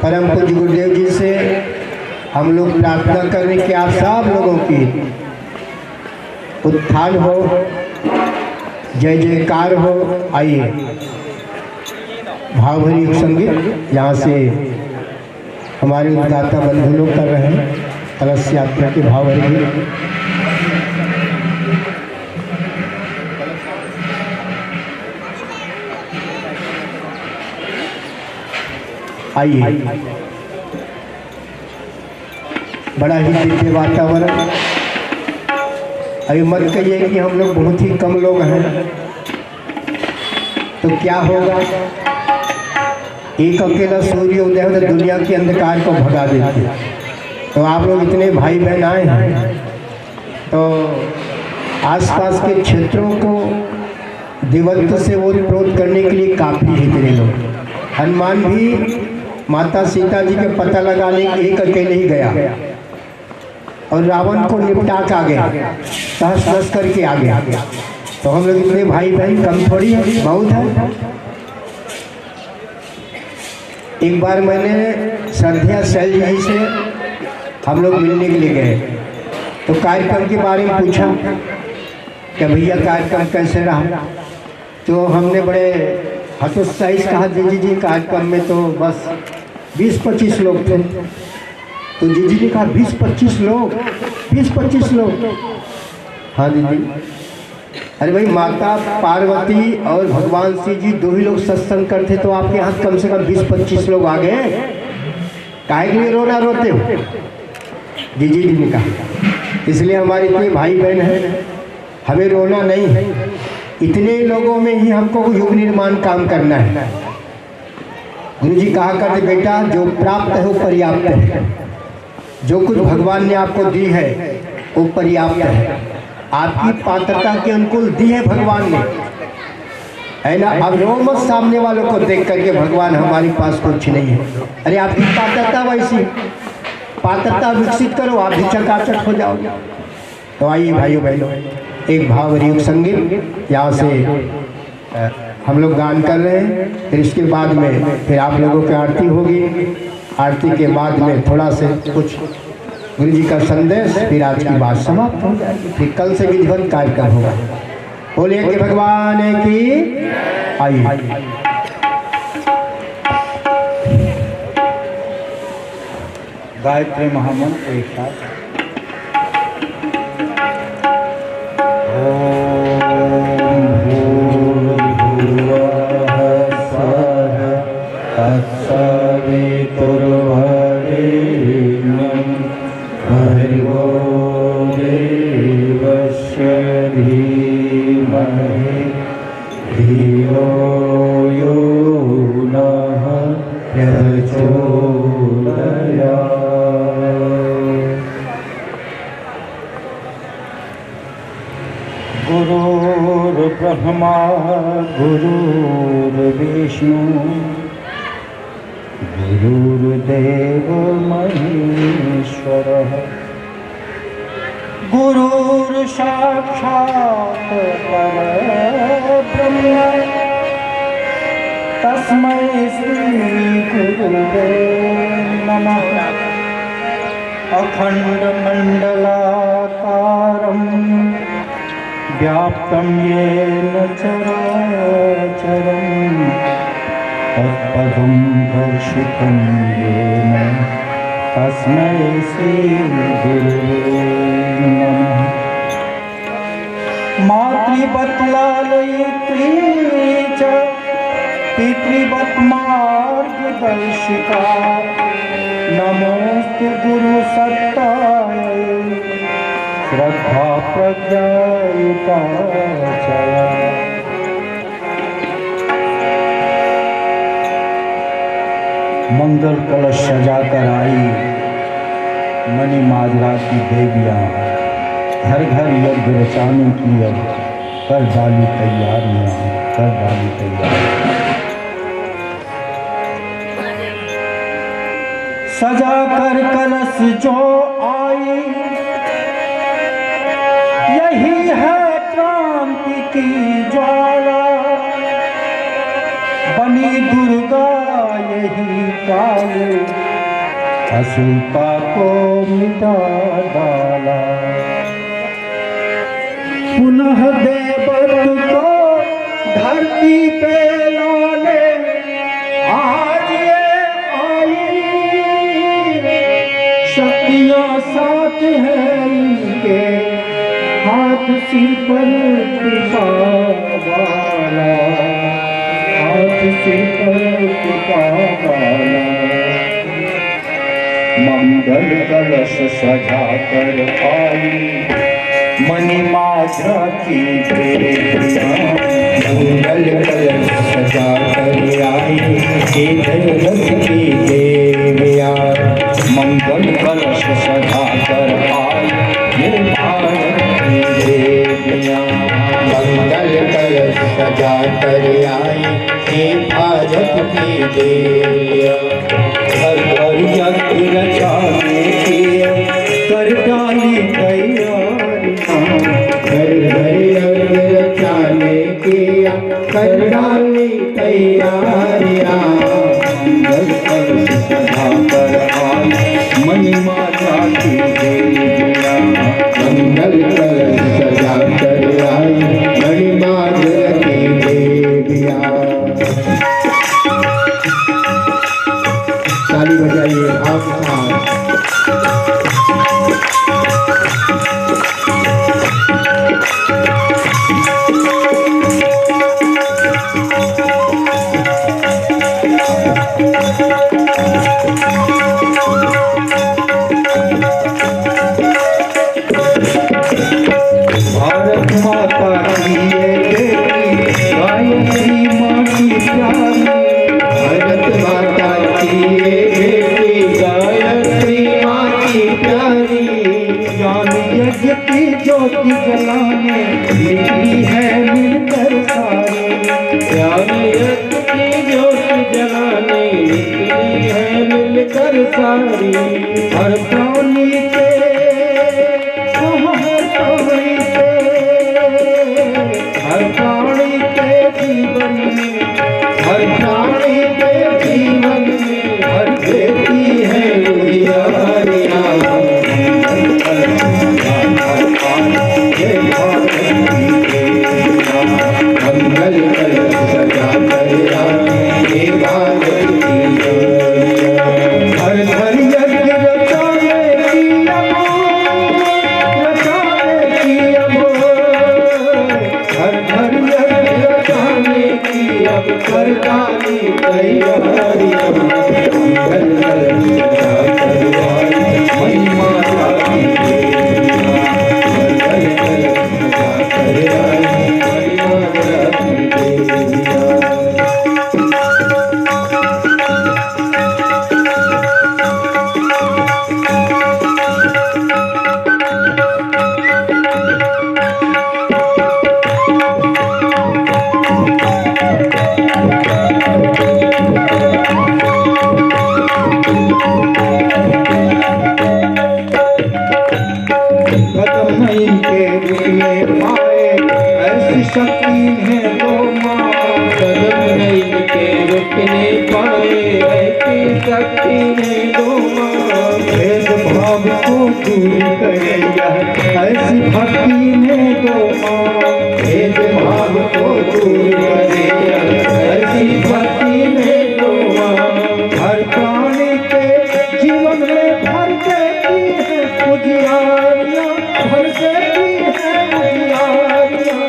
परम पूज्य गुरुदेव जी से हम लोग प्रार्थना करें कि आप सब लोगों की उत्थान हो, जय जयकार हो। आइए भावभरी संगीत यहाँ से हमारे उद्गाता बंधु लोग कर रहे हैं। कलश यात्रा के भावभरी गीत। आइए, बड़ा ही दिव्य वातावरण। अभी मत कहिए कि हम लोग बहुत ही कम लोग हैं तो क्या होगा। एक अकेला सूर्य उदय हो तो दुनिया के अंधकार को भगा देते। तो आप लोग इतने भाई बहन आए हैं तो आसपास के क्षेत्रों को दिवत्व से ओतप्रोत करने के लिए काफ़ी है इतने लोग। हनुमान भी माता सीता जी के पता लगाने एक अकेले ही गया और रावण को निपटा के आ गया, तहस नहस करके आ गया। तो हम लोग इतने भाई बहन कम थोड़ी है, बहुत है। एक बार मैंने श्रद्धा शैल जी से हम लोग मिलने के लिए गए तो कार्यक्रम के बारे में पूछा कि भैया कार्यक्रम कैसे रहा। तो हमने बड़े हतोत्साही कहा जी कार्यक्रम में तो बस 20-25 लोग थे। तो जी ने कहा 20-25 लोग, 20-25 लोग। हाँ दीदी, अरे भाई माता पार्वती और भगवान शिव जी दो ही लोग सत्संग करते तो आपके यहाँ कम से कम 20-25 लोग आ गए। काहे के लिए रोना रोते हो। जी ने कहा इसलिए हमारे इतने भाई बहन हैं, हमें रोना नहीं है। इतने लोगों में ही हमको युग निर्माण काम करना है। गुरु जी कहा करते बेटा जो प्राप्त है वो पर्याप्त है। जो कुछ भगवान ने आपको दी है वो पर्याप्त है। आपकी पात्रता के अनुकूल दी है भगवान ने, है ना। अब रो मत सामने वालों को देख करके भगवान हमारे पास कुछ नहीं है। अरे आपकी पात्रता वैसी, पात्रता विकसित करो, आप भी चकाचक हो जाओगे। तो आइए भाइयों बहनों, एक भावयुक्त संगीत यहाँ से हम लोग गान कर रहे हैं। फिर इसके बाद में फिर आप लोगों की आरती होगी। आरती के बाद में थोड़ा से कुछ गुरु जी का संदेश, फिर आज की बात समाप्त हो जाएगी। फिर कल से विधिवत कार्यक्रम होगा। बोलिए कि भगवान की। आइए गायत्री महामंत्र एक साथ। गुरुर्ब्रह्मा गुरुर्विष्णु गुरुर्देव महेश्वरः गुरुर्साक्षात् परब्रह्म तस्मै श्री गुरुवे नमः। अखण्डमण्डलाकारं व्याप्तं येन चराचरं तत्पदं दर्शितं येन तस्मै श्रीगुरुवे नमः। मातृवत् लालयित्री च पितृवत् मार्गदर्शिका नमोस्तु गुरुसत्तायै श्रद्धा प्रज्ञायुता चया। मंगल कलश सजाकर आई मणि माजरा की देवियाँ, घर घर यज्ञ रचाने की अब कर डाली तैयारियाँ, कर डाली तैयारियाँ। सजा कर कलश जो आई यही है क्रांति की ज्वाला, बनी दुर्गा यही पाले, अशुपा को मिटा डाला। पुनः देवत को धरती पे लाने आज ये आई, शक्तियाँ साथ हैं इनके, हाथ सिर पर कृपा वाला, हाथ सिर पर कृपा वाला। मंगल कलश सजा कर आई, मणिमाला की देवियाँ। मंगल कलश सजा कर आई, भारत की देवियाँ। मंगल कलश सजा कर आई, ये भारत की देवियाँ। मंगल कलश सजा कर आई, हे भारत की देवियाँ। घर घर यज्ञ रचाने की कर डाली तैयारियाँ, घर घर यज्ञ रचाने की कर डाली तैयारियाँ। मंगल कलश सजा कर आई, मणिमाला की देवियाँ। मंगल कलश सजा कर आई, मणिमाला की देवियाँ। ताली बजाइए आप साथ। भारत माता की ये बेटी, गायत्री माँ की प्यारी। भारत माता की ये बेटी, गायत्री माँ की प्यारी। ज्ञान यज्ञ की ज्योति जलाने निकली है मिलकर सारे, ज्ञान यज्ञ की ज्योति जलाने निकली है मिलकर सारी। हर प्राणी के हर प्राणी के जीवन में, हर प्राणी के जीवन में हर बेटी है उजियारियाँ। मंगल कलश सजा कर आई, ये भारत की देवियाँ। मंगल कलश सजा कर आई, हे भारत की देवियाँ। हर घर यज्ञ रचाने की अमोह, रचाने की अमोह। हर घर यज्ञ रचाने की अब कर डाली तैयारियाँ। मंगल कलश सजा कर आई, मणिमाला की देवियाँ। मंगल कलश सजा कर आई, मणिमाला की देवियाँ। कदम इनके रूप में पाए, ऐसी शक्ति है दो माँ। कदम इनके रूप में पाए, ऐसी शक्ति है दो माँ। भेद भाव को दूर करे यह ऐसी भक्ति में दो माँ। भेद भाव को दूर करे यह ऐसी भक्ति में दो माँ। हर प्राणी के जीवन में भर देती है उजियारियाँ, भर देती है उजियारियाँ।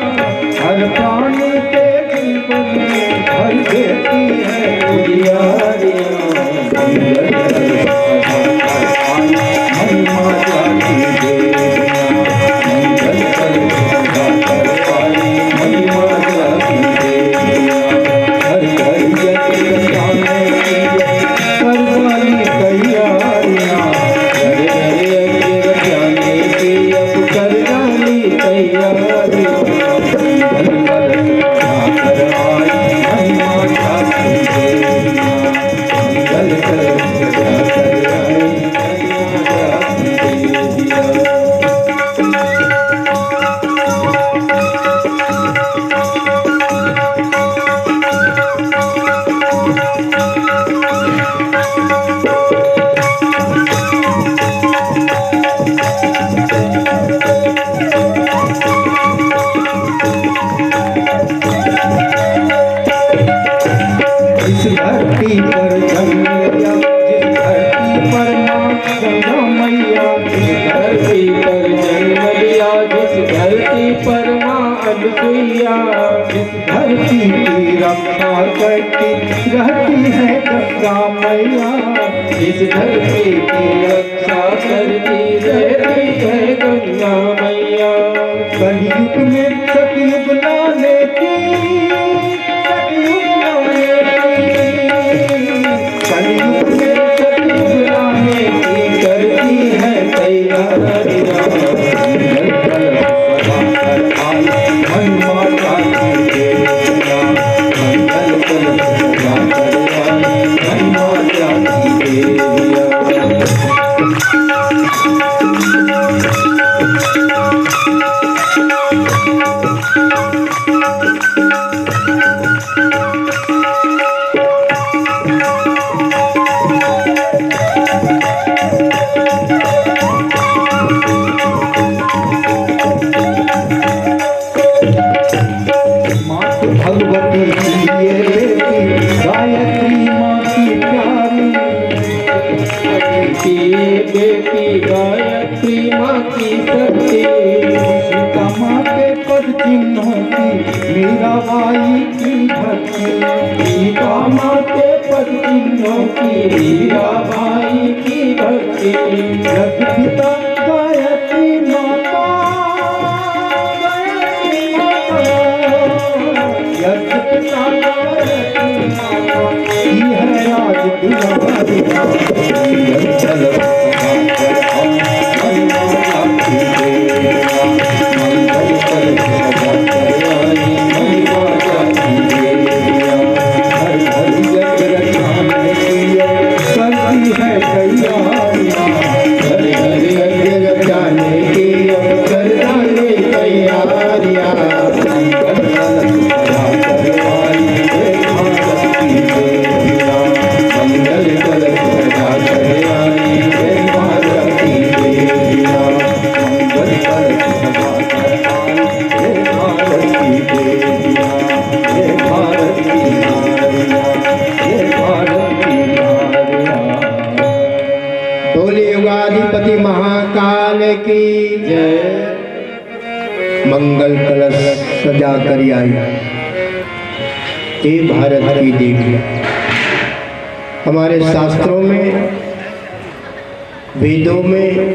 हर प्राणी के जीवन में भर देती है उजियारियाँ। मंगल कलश सजा कर आई, मणिमाला की देवियाँ। मंगल कलश सजा कर आई, मणिमाला की देवियाँ। सुइया, इस धरती की रक्षा करती रहती है गंगा मैया, इस धरती की रक्षा करती रहती है गंगा मैया। कलयुग में सतयुग लाने की, सतयुग लाने की, कलयुग में सतयुग लाने की करती है तैयारियां। भगवती की ये बेटी गायत्री माँ की प्यारी, की ये बेटी गायत्री माँ की शक्ति, सीता माँ के पद चिन्हों की मीराबाई की भक्ति, सीता माँ के पद चिन्हों की मीराबाई की भक्ति। जग पिता गायत्री माता, युगाधिपति महाकाल की जय। मंगल कलश सजा कर आई हे भारत की देवी। हमारे शास्त्रों में, वेदों में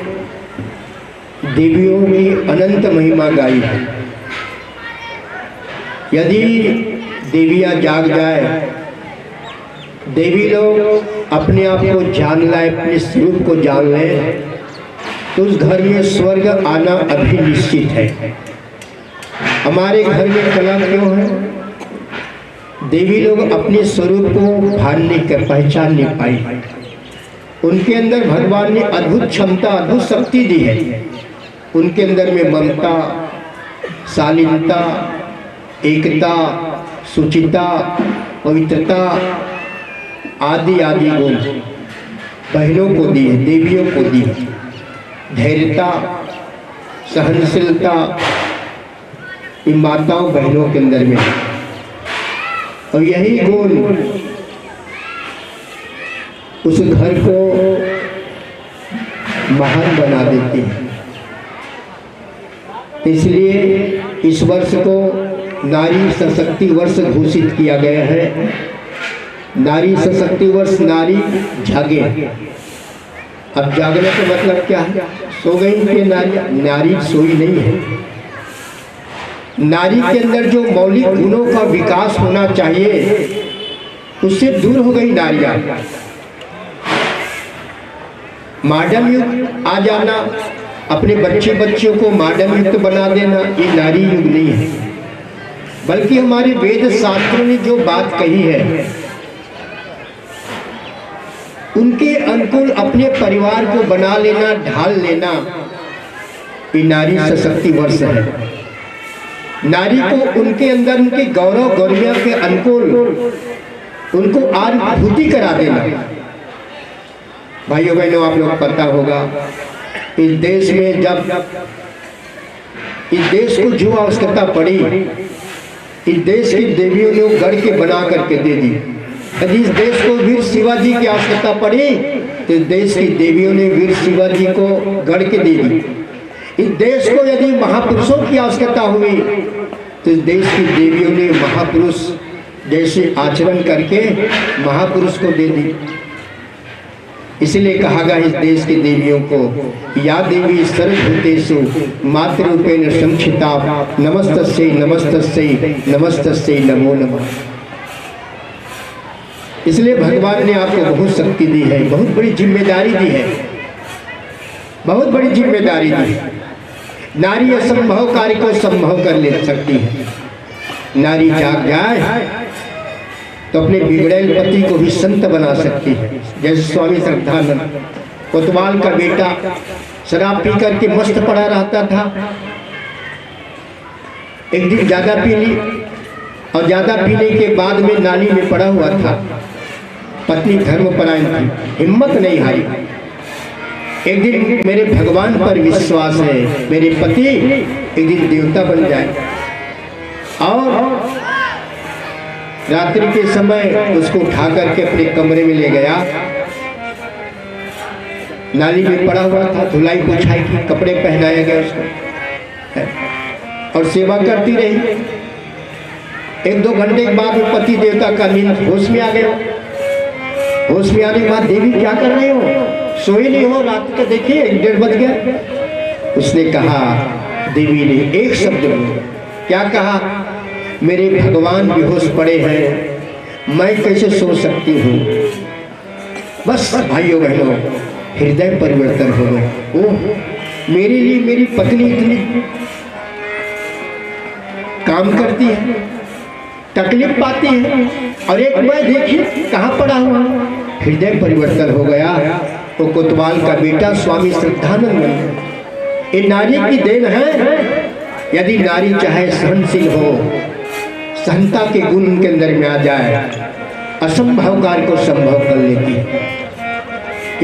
देवियों की अनंत महिमा गाई है। यदि देवियां जाग जाए, देवी लोग अपने आप को जान लाए, अपने स्वरूप को जान ले, तो उस घर में स्वर्ग आना अभी निश्चित है। हमारे घर में कला क्यों है? देवी लोग अपने स्वरूप को भान कर पहचान नहीं पाई। उनके अंदर भगवान ने अद्भुत क्षमता, अद्भुत शक्ति दी है। उनके अंदर में ममता, शालीनता, एकता, सुचिता, पवित्रता आदि आदि गुण बहनों को दी है, देवियों को दी है। धैर्यता, सहनशीलता इन माताओं बहनों के अंदर में है। और यही गुण उस घर को महान बना देती है। इसलिए इस वर्ष को नारी सशक्ति वर्ष घोषित किया गया है। नारी सशक्ति वर्ष, नारी जागे। अब जागने का मतलब क्या है? सो गई कि नारी सोई नहीं है। नारी के अंदर जो मौलिक गुणों का विकास होना चाहिए, उससे दूर हो गई नारियां। मॉडर्न युग आ जाना, अपने बच्चियों को मॉडर्न युग बना देना, ये नारी युग नहीं है। बल्कि हमारे वेद शास्त्रों ने जो बात कही है, उनके अनुकूल अपने परिवार को बना लेना, ढाल लेना, ये नारी सशक्ति वर्ष है। नारी को उनके अंदर उनके गौरव गौरविया के अनुकूल उनको अनुभूति करा देना। भाइयों बहनों, आप लोग पता होगा, इस देश में जब इस देश को जो आवश्यकता पड़ी, इस देश की देवियों ने गढ़ के बना करके दे दी। यदि इस देश को वीर शिवाजी की आवश्यकता पड़ी, तो इस देश की देवियों ने वीर शिवाजी को गढ़ के दे दी। इस देश को यदि महापुरुषों की आवश्यकता हुई, तो इस देश की देवियों ने महापुरुष जैसे आचरण करके महापुरुष को दे दी। इसलिए कहा गया इस देश की देवियों को, या देवी सर्वभूतेषु मातृरूपेण संस्थिता नमस्तस्यै नमस्तस्यै नमस्तस्यै नमो नमः। इसलिए भगवान ने आपको बहुत शक्ति दी है, बहुत बड़ी जिम्मेदारी दी है, बहुत बड़ी जिम्मेदारी दी है। नारी असंभव कार्य को संभव कर ले सकती है। नारी जाग जाए तो अपने बिगड़ेल पति को भी संत बना सकती है। जैसे स्वामी श्रद्धानंद, कोतवाल का बेटा शराब पी करके मस्त पड़ा रहता था। एक दिन ज्यादा पी ली और ज्यादा पीने के बाद में नाली में पड़ा हुआ था। पत्नी धर्मपरायण थी, हिम्मत नहीं हारी। एक दिन मेरे भगवान पर विश्वास है, मेरे पति एक दिन देवता बन जाए। और रात्रि के समय उसको उठा करके अपने कमरे में ले गया। नाली में पड़ा हुआ था, धुलाई पोछाई की, कपड़े पहनाया गया उसको और सेवा करती रही। एक दो घंटे के बाद वो पति देवता का नींद होश में आ गया। होश में आने के बाद, देवी क्या कर रहे हो, सोई नहीं हो, रात को देखिए 1-1:30 बज गया। उसने कहा, देवी ने एक शब्द बोला। क्या कहा? मेरे भगवान बेहोश पड़े हैं, मैं कैसे सो सकती हूँ। बस भाइयों बहनों, हृदय परिवर्तन हो गए। ओह, मेरे लिए मेरी पत्नी इतनी काम करती है, तकलीफ पाती है, और एक मैं देखिए कहाँ पड़ा हुआ। हृदय परिवर्तन हो गया। तो कोतवाल का बेटा स्वामी श्रद्धानंद बन गया। ये नारी की देन है। यदि नारी चाहे सहनशील हो, सहनता के गुण उनके अंदर में आ जाए, असंभव कार्य को संभव कर लेती है।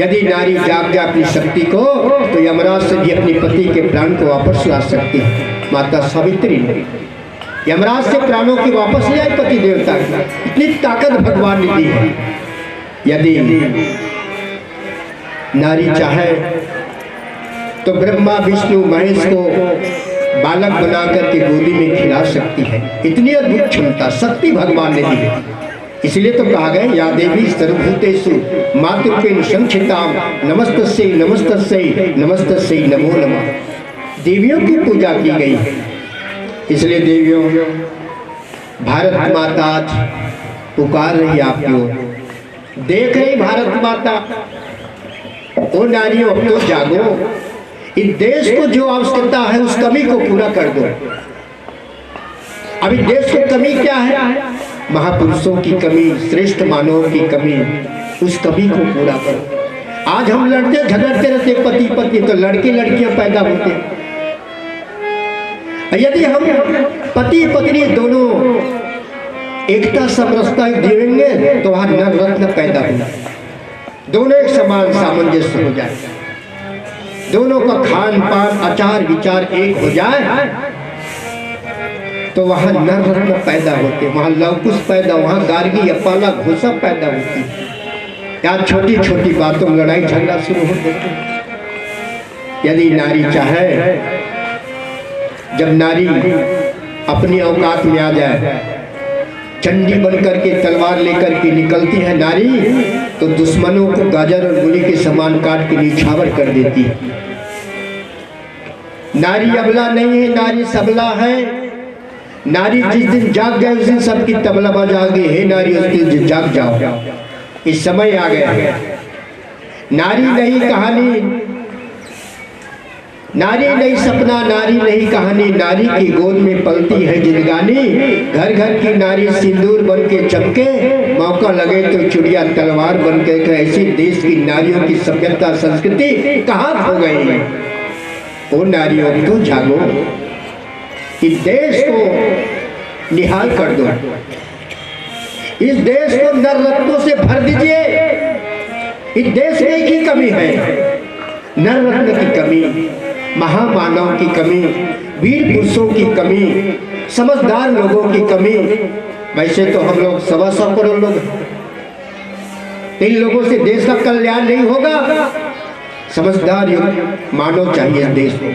यदि नारी जाग जाए अपनी शक्ति को, तो यमराज से भी अपने पति के प्राण को वापस ला सकती है। माता सावित्री ने यमराज से प्राणों की वापस ले आई पति देवता की, इतनी ताकत भगवान ने दी है। यदि नारी चाहे तो ब्रह्मा विष्णु महेश को बालक बना करके गोदी में खिला सकती है। इतनी अद्भुत क्षमता शक्ति भगवान ने दी है। इसलिए तो कहा गया, या देवी सर्वभूतेषु मातृरूपेण संस्थिता नमस्तस्यै नमस्तस्यै नमस्तस्यै नमो नमः। देवियों की पूजा की गई है। इसलिए देवियों, भारत माता आज पुकार रही आपको, देख रही भारत माता। ओ नारियों, अब तो जागो, इस देश को जो आवश्यकता है उस कमी को पूरा कर दो। अभी देश को कमी क्या है? महापुरुषों की कमी, श्रेष्ठ मानवों की कमी, उस कमी को पूरा करो। आज हम लड़ते झगड़ते रहते पति पत्नी, तो लड़के लड़कियां पैदा होते। यदि हम पति पत्नी दोनों एकता समरसता देंगे तो वहां नर रत्न पैदा होगा। दोनों एक समान सामंजस्य हो जाए, दोनों का खान पान आचार विचार एक हो जाए, तो वहां नर रत्न पैदा होते, वहां लवकुश पैदा, वहां गार्गी अपाला घोषा पैदा होती। यार छोटी छोटी बातों में लड़ाई झगड़ा शुरू हो जाती। यदि नारी चाहे, जब नारी अपनी औकात में आ जाए, चंडी बनकर के तलवार लेकर के निकलती है नारी, तो दुश्मनों को गाजर और मूली के समान काट के निछावर कर देती है। नारी अबला नहीं है, नारी सबला है। नारी जिस दिन जाग गए उस दिन सबकी तबला बजाओगे। हे नारी, उस दिन जाग जाओ, इस समय आ गया। नारी नहीं कहानी, नारी नहीं सपना, नारी नहीं कहानी, नारी की गोद में पलती है जिंदगानी। घर घर की नारी सिंदूर बन के चमके, मौका लगे तो चुड़िया तलवार बन के। ऐसी देश की नारियों की सभ्यता संस्कृति कहाँ खो गई? ओ नारियों, तो जागो, इस देश को निहाल कर दो, इस देश को नर रत्नों से भर दीजिए। इस देश में एक ही कमी है, नर रत्न की कमी, महामानव की कमी, वीर पुरुषों की कमी, समझदार लोगों की कमी। वैसे तो हम लोग 125 करोड़ लोग, इन लोगों से देश का कल्याण नहीं होगा। समझदार मानव चाहिए देश को।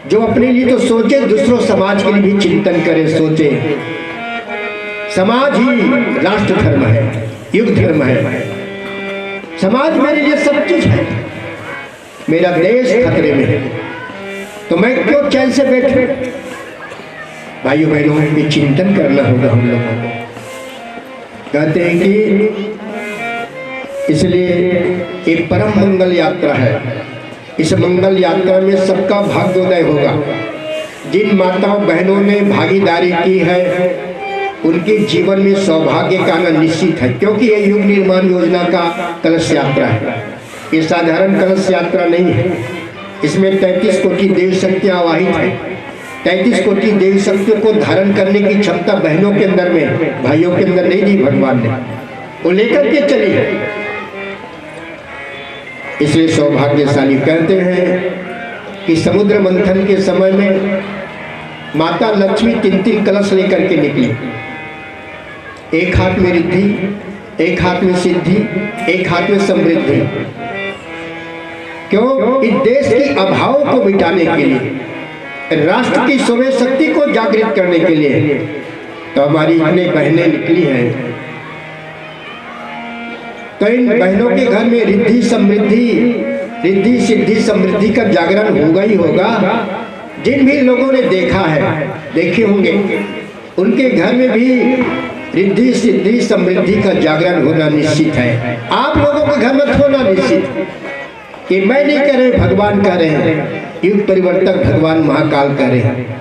जो अपने लिए तो सोचे, दूसरों समाज के लिए भी चिंतन करे, सोचे। समाज ही राष्ट्र धर्म है, युग धर्म है। समाज मेरे लिए सब चीज है। मेरा देश खतरे में है तो मैं क्यों चैन से बैठे? भाइयों बहनों, ये चिंतन करना होगा हम लोगों को। कहते हैं कि इसलिए एक परम मंगल यात्रा है। इस मंगल यात्रा में सबका भाग्योदय होगा। जिन माताओं बहनों ने भागीदारी की है उनके जीवन में सौभाग्य का आना निश्चित है, क्योंकि यह युग निर्माण योजना का कलश यात्रा है। ये साधारण कलश यात्रा नहीं है। इसमें 33 कोटि देवी शक्तियां आवाहित है। 33 कोटि देवी शक्तियों को धारण करने की क्षमता बहनों के अंदर में, भाइयों के अंदर नहीं दी भगवान ने, वो लेकर के चली है। इसलिए सौभाग्यशाली कहते हैं कि समुद्र मंथन के समय में माता लक्ष्मी 3 कलश लेकर के निकली। एक हाथ में रिद्धि, एक हाथ में सिद्धि, एक हाथ में समृद्धि। क्यों? इस देश के अभाव को मिटाने के लिए, राष्ट्र की स्वयं शक्ति को जागृत करने के लिए तो हमारी इतनी बहनें निकली हैं। तो इन बहनों के घर में रिद्धि समृद्धि, रिद्धि सिद्धि समृद्धि का जागरण होगा ही होगा। जिन भी लोगों ने देखा है, देखे होंगे, उनके घर में भी रिद्धि सिद्धि समृद्धि का जागरण होना निश्चित है। आप लोगों के घर में होना निश्चित कि मैं नहीं कह रहे, भगवान कह रहे हैं। युग परिवर्तक भगवान महाकाल कह रहे हैं।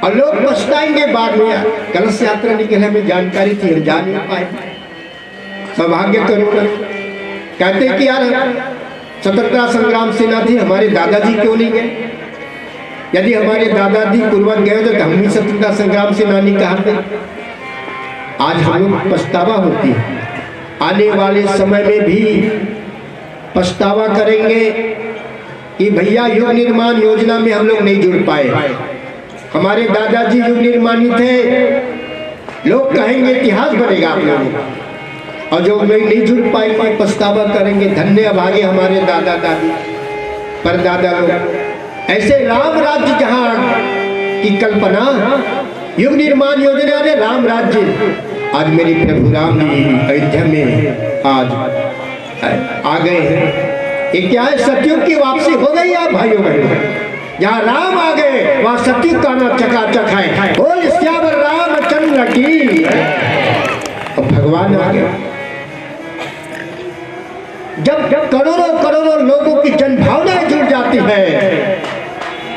और लोग पछताएंगे बाद में। कलश यात्रा निकले, हमें जानकारी थी, हम जा नहीं पाए। सौभाग्य करो। कहते कि यार स्वतंत्रता संग्राम सेनानी हमारे दादाजी क्यों नहीं गए? यदि हमारे दादाजी पूर्वज गए तो हम भी स्वतंत्रता संग्राम सेनानी कहते। आज हम लोग पछतावा होती है। आने वाले समय में भी पछतावा करेंगे कि भैया युग निर्माण योजना में हम लोग नहीं जुड़ पाए। हमारे दादाजी युग निर्माणी थे। लोग कहेंगे इतिहास बनेगा आप लोगों का, और जो लोग नहीं जुड़ पाए पछतावा करेंगे। धन्य अभागे हमारे दादा दादी परदादा लोग। ऐसे राम राज्य जहाँ की कल्पना, युग निर्माण योजना ने राम राज्य, आज मेरे प्रभु राम जी अयोध्या में आज आ गए हैं। ये क्या है? सतयुग की वापसी हो गई है भाइयों बहनों। जहाँ राम आ गए वहाँ सतयुग का आना चकाचक है। बोल श्यावर रामचंद्र की। और भगवान आ गए। जब करोड़ों करोड़ों लोगों की जन भावनाएं जुड़ जाती है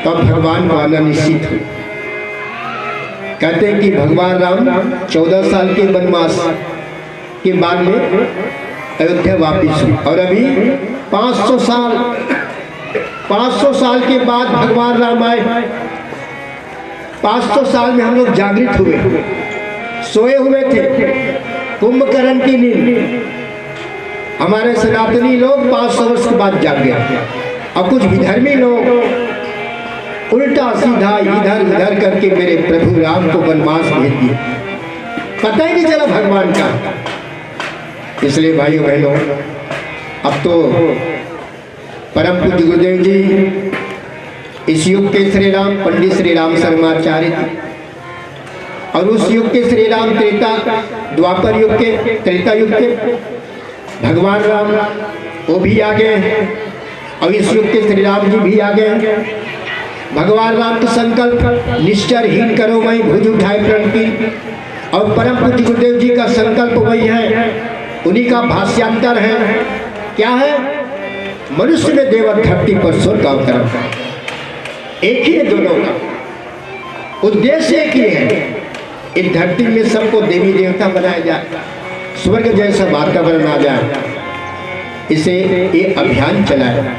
तब भगवान को आना निश्चित हो। कहते हैं कि भगवान राम 14 साल के वनवास के बाद में अयोध्या वापिस हुए, और अभी 500 साल के बाद भगवान राम आए। 500 साल में हम लोग जागृत हुए, सोए हुए थे कुंभकर्ण की नींद। हमारे सनातनी लोग 500 वर्ष के बाद जाग गए, और कुछ विधर्मी लोग उल्टा सीधा इधर उधर करके मेरे प्रभु राम को वनवास भेज दिया। पता ही नहीं चला भगवान का। इसलिए भाइयों बहनों, अब तो परम पूज्य गुरुदेव जी इस युग के श्री राम पंडित श्री राम शर्माचार्य थे, और उस युग के श्री राम द्वापर युग के, त्रेता युग के भगवान राम वो भी आ गए, और इस युग के श्री राम जी भी आ गए। भगवान राम का संकल्प निश्चरहीन करो वही भुज उठाए प्रण की, और परम पूज्य गुरुदेव जी का संकल्प वही है, उन्हीं का भाष्यांतर है। क्या है? मनुष्य में देव धरती पर स्वर्ग का अवतरण। एक ही है दोनों का उद्देश्य, एक ही है। इस धरती में सबको देवी देवता बनाया जाए, स्वर्ग जैसा वातावरण आ जाए। इसे ये अभियान चलाया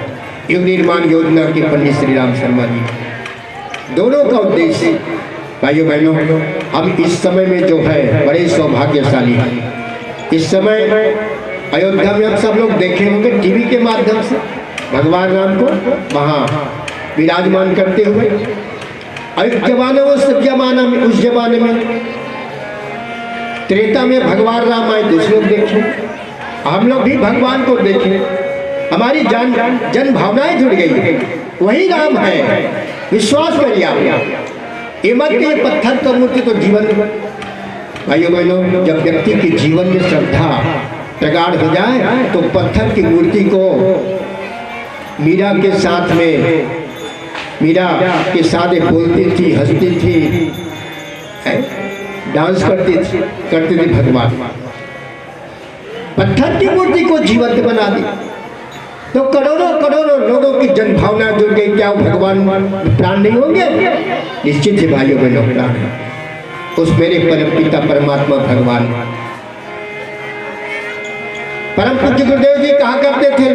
युग निर्माण योजना के पंडित श्री राम शर्मा जी। दोनों का उद्देश्य भाइयों बहनों, हम इस समय में जो है बड़े सौभाग्यशाली हैं। इस समय अयोध्या में हम सब लोग देखे होंगे टीवी के माध्यम से भगवान राम को वहाँ विराजमान करते हुए। एक जमाने उस जमाने में त्रेता में भगवान राम आए, दूसरे लोग देखे, हम लोग भी भगवान को देखे। हमारी जन भावनाएं जुड़ गई। वही राम है, विश्वास करिए आप। ये मत के पत्थर का मूर्ति तो जीवन भाइयों बहनों, जब व्यक्ति के जीवन में श्रद्धा प्रगाढ़ हो जाए तो पत्थर की मूर्ति को मीरा के साथ में, मीरा के साथ बोलती थी, हंसती थी, डांस करती थी भगवान। पत्थर की मूर्ति को जीवंत बना दी तो करोड़ों करोड़ों लोगों की जन भावना जुड़ गई। क्या भगवान प्राण नहीं होंगे? निश्चित है भाइयों बहनों, प्राण है उस मेरे परम पिता परमात्मा भगवान। परम पूज्य गुरुदेव जी कहा करते थे,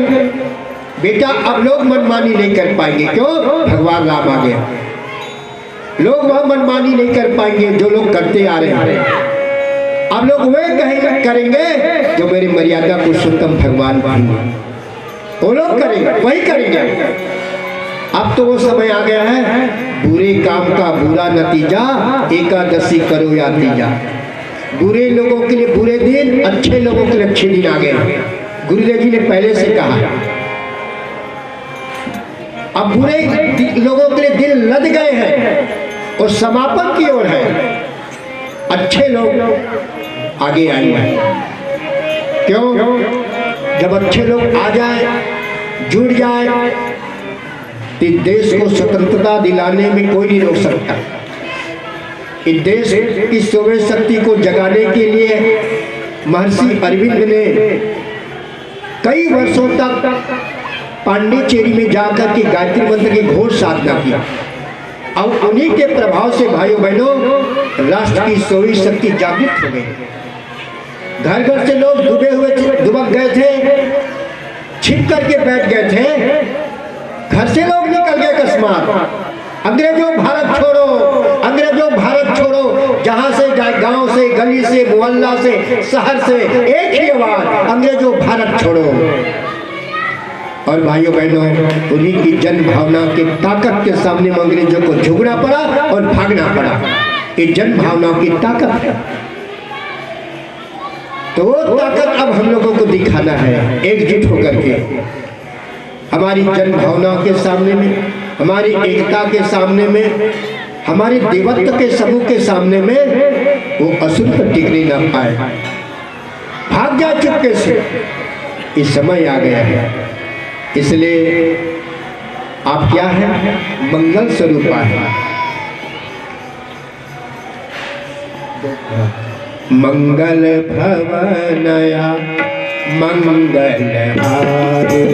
बेटा अब लोग मनमानी नहीं कर पाएंगे। क्यों? भगवान राम आ गया। लोग वह मनमानी नहीं कर पाएंगे जो लोग करते आ रहे हैं। अब लोग वह करेंगे जो मेरी मर्यादा पुरुषोत्तम भगवान करेंगे, वो लोग करेंगे, वही करेंगे। अब तो वो समय आ गया है, बुरे काम का बुरा नतीजा, एकादशी करो या तीजा। बुरे लोगों के लिए बुरे दिन, अच्छे लोगों के लिए अच्छे दिन आ गए। गुरुदेव जी ने पहले से कहा। अब बुरे लोगों के लिए दिन लद गए हैं और समापन की ओर है। अच्छे लोग आगे आएंगे। क्यों? जब अच्छे लोग आ जाए, जुड़ जाए, तो देश को स्वतंत्रता दिलाने में कोई नहीं रोक सकता। इस देश की सोवे शक्ति को जगाने के लिए महर्षि अरविंद ने कई वर्षों तक पांडिचेरी में जाकर के गायत्री मंत्र की घोर साधना की। अब उन्हीं के प्रभाव से भाइयों बहनों राष्ट्र की सोवी शक्ति जागृत हो गई। घर घर से लोग दुबक गए थे, छिप करके बैठ गए थे। घर से लोग निकल गए अकस्मात। अंग्रेजों भारत छोड़ो, अंग्रेजों भारत छोड़ो। जहां से जाए, गांव से, गली से, मोहल्ला से, शहर से एक ही आवाज, अंग्रेजों भारत छोड़ो। और भाइयों बहनों उन्हीं की जन भावना की ताकत के सामने अंग्रेजों को झुकना पड़ा और भागना पड़ा। ये जन भावना की ताकत है। तो वो ताकत अब हम लोगों को दिखाना है एकजुट होकर के। हमारी जन भावना के सामने में, हमारी एकता के सामने में, हमारे देवत्व के समूह के सामने में वो असुर पर टिकने ना पाए, भाग जाए चुपके से। इस समय आ गया है, इसलिए आप क्या है? मंगल स्वरूपा है। मंगल भवनया मंगल हारे,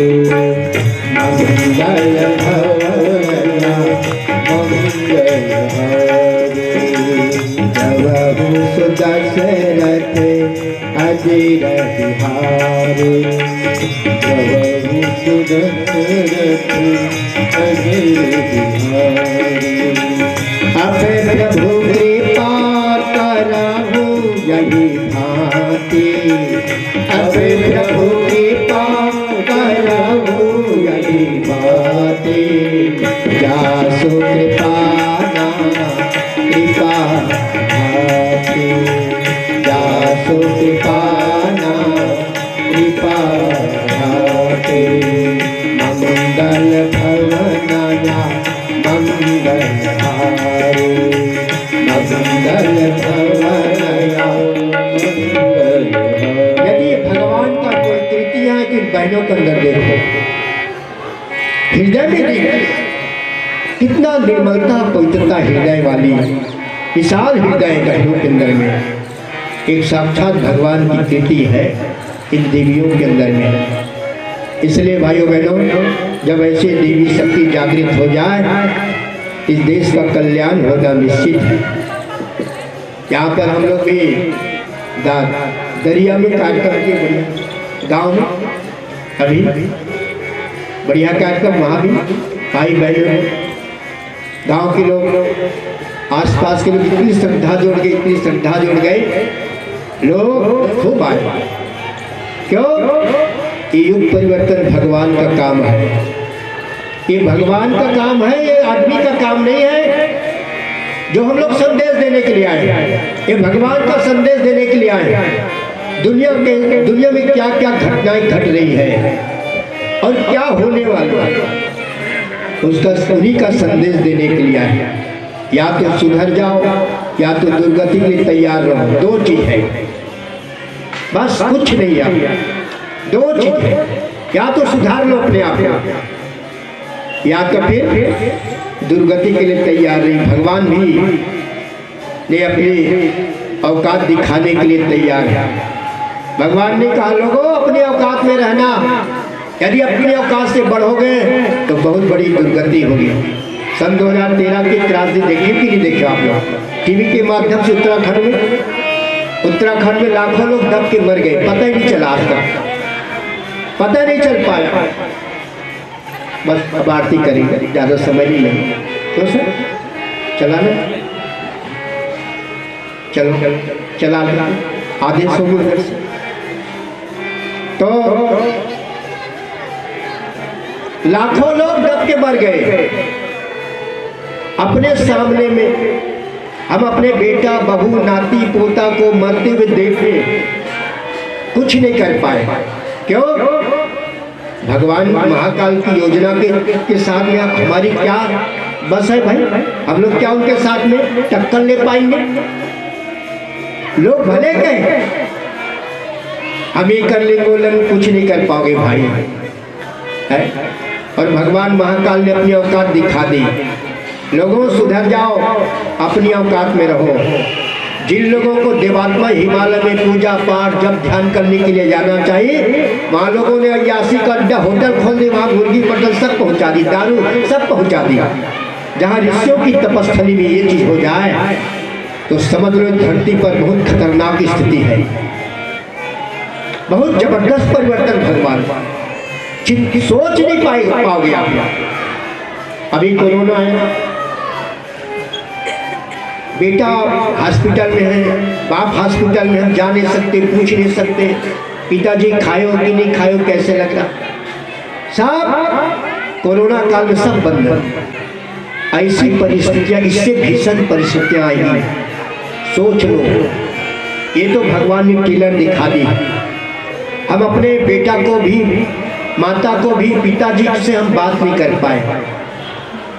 मंगल भवनया मंगल हारे। जब सुदशरथ अजीर बिहारे, जब सुदशरथ अजीर बिहारे। अब प्रभु कृपा करहु यही भांति, अब प्रभु कृपा करहु यही भांति। जासु कृपा ना कृपा भांति, जासु कृपा ना कृपा भांति। मंगल भवनया मंगल हारे, मंगल भवनया मंगल। यदि भगवान का कोई कृति है कि बहनों के अंदर देखो, हृदय में देखो कितना निर्मलता पवित्रता हृदय वाली, विशाल हृदय बहनों के अंदर में एक साक्षात भगवान की कृति है इन देवियों के अंदर में। इसलिए भाइयों बहनों जब ऐसे देवी शक्ति जागृत हो जाए इस देश का कल्याण होना निश्चित है। यहाँ पर हम लोग भी दरिया में कार्यक्रम किए, गांव में अभी बढ़िया कार्यक्रम, वहाँ भी भाई बहनों गांव के लोग आसपास के लोग इतनी श्रद्धा जोड़ गए, इतनी श्रद्धा जोड़ गए, लोग खूब आए। क्यों? ये युग परिवर्तन भगवान का काम है, ये भगवान का काम है, ये आदमी का काम नहीं है जो हम लोग संदेश देने के लिए आए। ये भगवान का संदेश देने के लिए आए। दुनिया में क्या क्या घटनाएं घट रही है और क्या होने वाला है, उसका उन्हीं का संदेश देने के लिए आए। या तो सुधर जाओ या तो दुर्गति के लिए तैयार रहो, दो चीज है, बस कुछ नहीं है, दो चीज है। या तो सुधार लो अपने आप को, या तो फिर दुर्गति के लिए तैयार नहीं। भगवान भी ने अपनी औकात दिखाने के लिए तैयार है। भगवान ने कहा लोगों अपनी औकात में रहना, यदि अपनी औकात से बढ़ोगे तो बहुत बड़ी दुर्गति होगी। सन 2013 की त्रासदी देखी कि नहीं देखे आप लोग? टीवी के माध्यम से उत्तराखंड में लाखों लोग दब के मर गए, पता ही नहीं चला, आज तक पता नहीं चल पाया। बस अब आरती करेंगे, ज़्यादा समय नहीं लगेगा। तो सर चला ना, चलो चला लेना, आदेश होगी उधर से। तो लाखों लोग दब के मर गए अपने सामने में। हम अपने बेटा बहू नाती पोता को मरते हुए देखे, कुछ नहीं कर पाए। क्यों? भगवान महाकाल की योजना के साथ में हमारी क्या बस है भाई? हम लोग क्या उनके साथ में टक्कर ले पाएंगे? लोग भले कहें हम ये कर लेंगे, बोलेंगे, कुछ नहीं कर पाओगे भाई है। और भगवान महाकाल ने अपनी औकात दिखा दी। लोगों सुधर जाओ, अपनी औकात में रहो। जिन लोगों को देवात्मा हिमालय में पूजा पाठ जब ध्यान करने के लिए जाना चाहिए, वहाँ लोगों ने 81 का अड्डा होटल खोल दी, वहाँ मुर्गी मटन सब पहुँचा दी, दारू सब पहुँचा दिया। जहाँ ऋषियों की तपस्थली में ये चीज़ हो जाए तो समझ लो धरती पर बहुत खतरनाक स्थिति है, बहुत जबरदस्त परिवर्तन भगवान सोच नहीं पाओगे आप। अभी कोरोना है, बेटा हॉस्पिटल में है, बाप हॉस्पिटल में, हम जा नहीं सकते, पूछ नहीं सकते पिताजी खायो कि नहीं खायो, कैसे लग रहा, सब कोरोना काल में सब बंद है। ऐसी परिस्थितियाँ, इससे भीषण परिस्थितियाँ आएगी, सोच लो। ये तो भगवान ने टीलर दिखा दी। हम अपने बेटा को भी, माता को भी, पिताजी से हम बात नहीं कर पाए,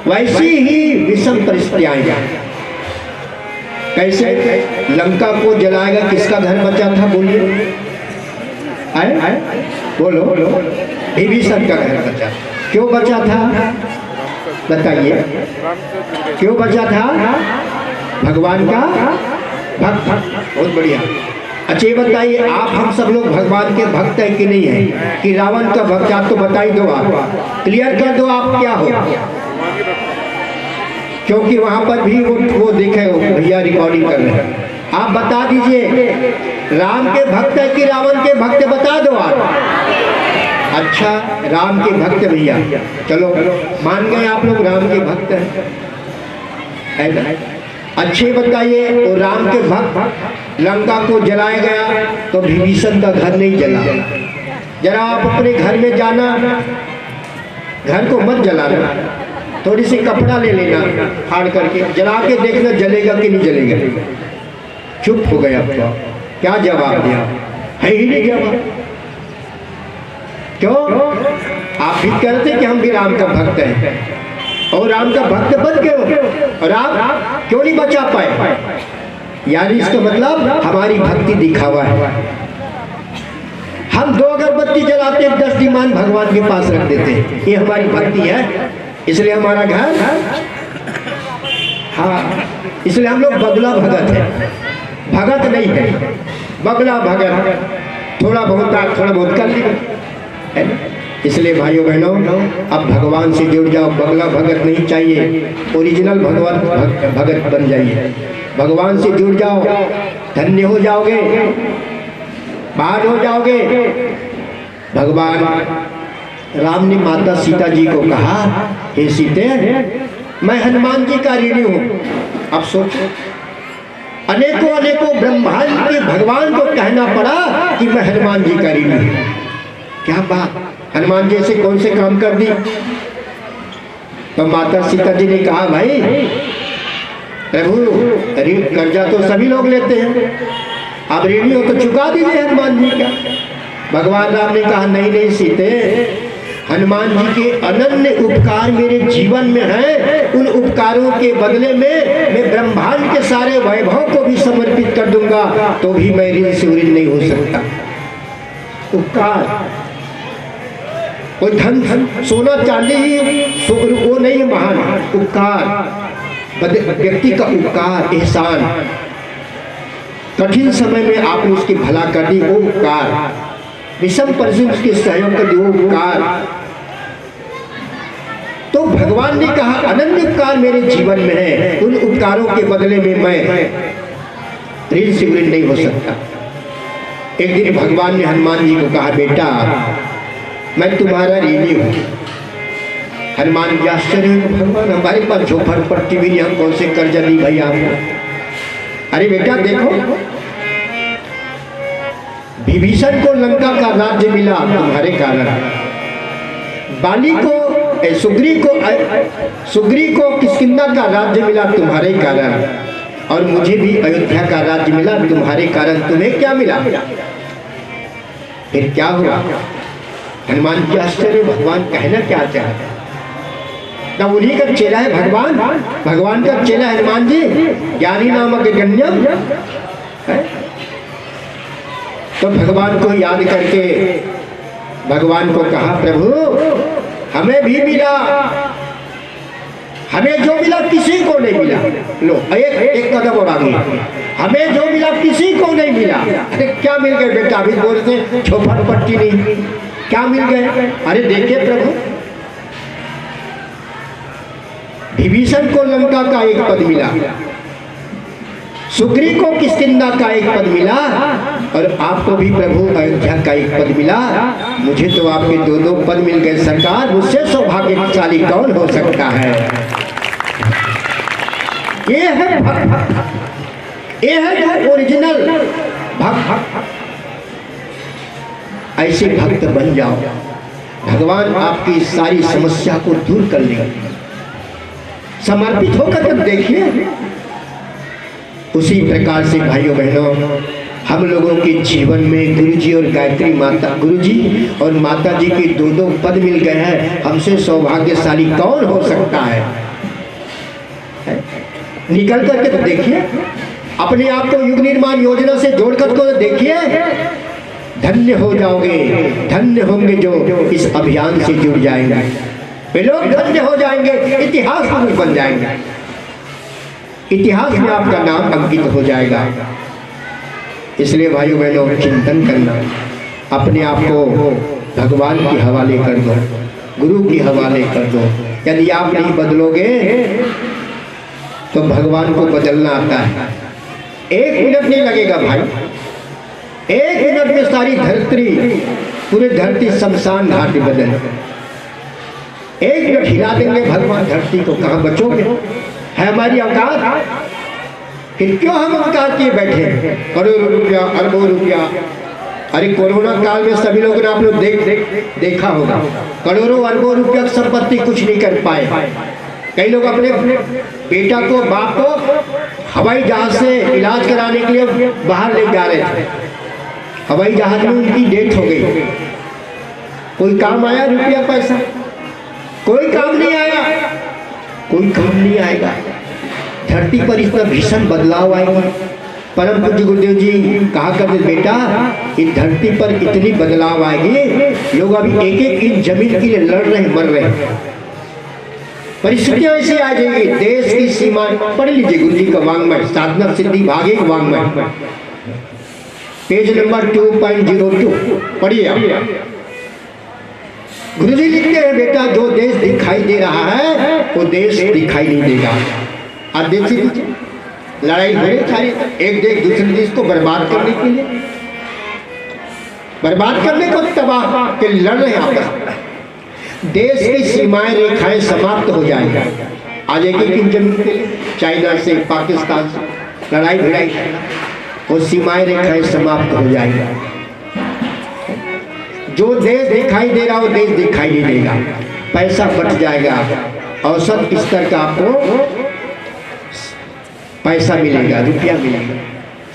वैसी ही विषम परिस्थितियाँ आएगी। कैसे? लंका को जलाएगा, किसका घर बचा था बोलिए? बोलो विभीषण का घर बचा। क्यों बचा था बताइए? क्यों बचा था? भगवान का भक्त। बहुत बढ़िया। अच्छा ये बताइए, आप हम सब लोग भगवान के भक्त है कि नहीं है? कि रावण का भक्त? आप तो बता ही दो, आप क्लियर कर दो आप क्या हो। क्योंकि वहाँ पर भी वो देखे भैया रिकॉर्डिंग कर रहे हैं। आप बता दीजिए राम के भक्त है कि रावण के भक्त, बता दो आप। अच्छा राम के भक्त भैया, चलो मान गए आप लोग राम के भक्त हैं, है? अच्छे बताइए, वो राम के भक्त लंका को जलाया गया तो विभीषण का घर नहीं जला। जरा आप अपने घर में जाना, घर को मत जलाना, थोड़ी सी कपड़ा ले लेना फाड़ करके, जला के देखना जलेगा कि नहीं जलेगा। चुप हो गया, तो क्या जवाब दिया? है ही नहीं जवाब। क्यों? आप भी कहते कि हम भी राम का भक्त हैं और राम का भक्त बन गए, और आप क्यों नहीं बचा पाए? यानी इसका मतलब हमारी भक्ति दिखावा है। हम 2 अगरबत्ती जलाते 10 दीवान भगवान के पास रख देते हैं, ये हमारी भक्ति है। इसलिए हमारा घर, हाँ, इसलिए हम लोग बगला भगत है, भगत नहीं है, बगला भगत। थोड़ा बहुत कर लिया। इसलिए भाइयों बहनों, अब भगवान से जुड़ जाओ, बगला भगत नहीं चाहिए, ओरिजिनल भगत बन जाइए। भगवान से जुड़ जाओ, धन्य हो जाओगे, बाहर हो जाओगे। भगवान राम ने माता सीता जी को कहा, हे सीते, मैं हनुमान जी का ऋणी हूँ। अब सोचो, अनेकों ब्रह्मांड के भगवान को कहना पड़ा कि मैं हनुमान जी का ऋणी हूँ। क्या बात, हनुमान जी से कौन से काम कर दी? तो माता सीता जी ने कहा, भाई प्रभु ऋण कर्जा तो सभी लोग लेते हैं, आप ऋणी हो तो चुका दीजिए हनुमान जी का। भगवान राम ने कहा, नहीं सीते, हनुमान जी के अनन्य उपकार मेरे जीवन में हैं, उन उपकारों के बदले में मैं ब्रह्मांड के सारे वैभव को भी समर्पित कर दूंगा, तो भी मैं ऋण से ऋण नहीं हो सकता। उपकार कोई धन सोना चांदी वो नहीं है महान, उपकार व्यक्ति का उपकार, एहसान, कठिन समय में आपने उसकी भला कर दी, वो उपकार, विषम परिस्थिति उसके सहयोग कर दी, वो उपकार। तो भगवान ने कहा अनन्य उपकार मेरे जीवन में है, उन उपकारों के बदले में मैं ऋण से ऋण नहीं हो सकता। एक दिन भगवान ने हनुमान जी को कहा, बेटा मैं तुम्हारा ऋणी हूँ। हनुमान जी आश्चर्य, भगवान हमारे पास झोपड़पट्टी भी नहीं, हम कौन से कर्जा दी भैया आपको। अरे बेटा देखो, विभीषण को लंका का राज्य मिला तुम्हारे कारण, बाली को सुग्री को किष्किंधा का राज्य मिला तुम्हारे कारण, और मुझे भी अयोध्या का राज्य मिला तुम्हारे कारण। तुम्हें क्या मिला? फिर क्या हुआ? हनुमान जी आश्चर्य, भगवान कहना क्या चाहते हैं? ना उन्हीं का चेला है भगवान, भगवान का चेला हनुमान जी, ज्ञानी नामक गण्यम है। तो भगवान को याद करके भगवान को कहा, प्रभु हमें भी मिला, हमें जो मिला किसी को नहीं मिला। लो एक कदम और आगे, हमें जो मिला किसी को नहीं मिला। अरे क्या मिल गए बेटा? अभी बोलते झोपड़पट्टी नहीं, क्या मिल गए? अरे देखिए प्रभु, विभीषण को लंका का एक पद मिला, सुग्री को किष्किंधा का एक पद मिला, और आपको भी प्रभु अयोध्या का एक पद मिला। मुझे तो आपके दो पद मिल गए सरकार, मुझसे सौभाग्यशाली कौन हो सकता है? ये है भक्त, ये है जो ओरिजिनल भक्त। ऐसे भक्त बन जाओ, भगवान आपकी सारी समस्या को दूर कर लेगा। समर्पित होकर जब देखिए, उसी प्रकार से भाइयों बहनों, हम लोगों के जीवन में गुरुजी और गायत्री माता, गुरुजी और माता जी के दो पद मिल गए हैं। हमसे सौभाग्यशाली कौन हो सकता है? निकल करके तो देखिए, अपने आप को युग निर्माण योजना से जोड़कर तो देखिए, धन्य हो जाओगे, धन्य होंगे जो इस अभियान से जुड़ जाएंगे। वे लोग धन्य हो जाएंगे, इतिहास में बन जाएंगे, इतिहास में आपका नाम अंकित हो जाएगा। इसलिए भाइयों बहनों, चिंतन करना, अपने आप को भगवान के हवाले कर दो, गुरु के हवाले कर दो। यदि आप नहीं बदलोगे तो भगवान को बदलना आता है। 1 मिनट नहीं लगेगा भाई, 1 मिनट में सारी धरती, पूरी धरती शमशान घाट बदल, 1 मिनट हिला देंगे भगवान धरती को। कहाँ बचोगे? है हमारी औकात? फिर क्यों हम औकात किए बैठे? करोड़ों रुपया, अरबों रुपया। अरे कोरोना काल में सभी लोगों ने आप लोग देखा होगा, करोड़ों अरबों रुपया की संपत्ति कुछ नहीं कर पाए। कई लोग अपने बेटा को, बाप को हवाई जहाज से इलाज कराने के लिए बाहर ले जा रहे थे, हवाई जहाज में उनकी डेथ हो गई। कोई काम आया रुपया पैसा? कोई काम नहीं आया, कोई काम नहीं आएगा। धरती पर इतना भीषण बदलाव आएगा। परम पूज्य गुरुदेव जी कहा करते, बेटा इस धरती पर इतनी बदलाव आएगी, लोग अभी एक इंच जमीन के लिए लड़ रहे, मर रहे। परिस्थितियां ऐसी आ जाएगी, देश की सीमा। पढ़ लीजिए गुरु जी का वांग्मय, साधना सिद्धि भागे वांग्मय, पेज नंबर 2.02 पढ़िए आप। गुरु जी लिखते हैं, बेटा जो देश दिखाई दे रहा है वो देश दिखाई नहीं देगा। आप देखिए लड़ाई हो रही सारी, एक देश दूसरे देश को बर्बाद करने के लिए, बर्बाद करने को तबाह के लड़ रहे हैं आपस। देश की सीमाएं रेखाएं समाप्त हो जाएंगी। आज एक जमीन के लिए चाइना से, पाकिस्तान से लड़ाई भिड़ाई, वो सीमाएं रेखाएं समाप्त हो जाएंगी। जो देश दिखाई दे रहा वो देश दिखाई नहीं देगा, पैसा बच जाएगा, औसत स्तर का आपको पैसा मिलेगा, रुपया मिलेगा,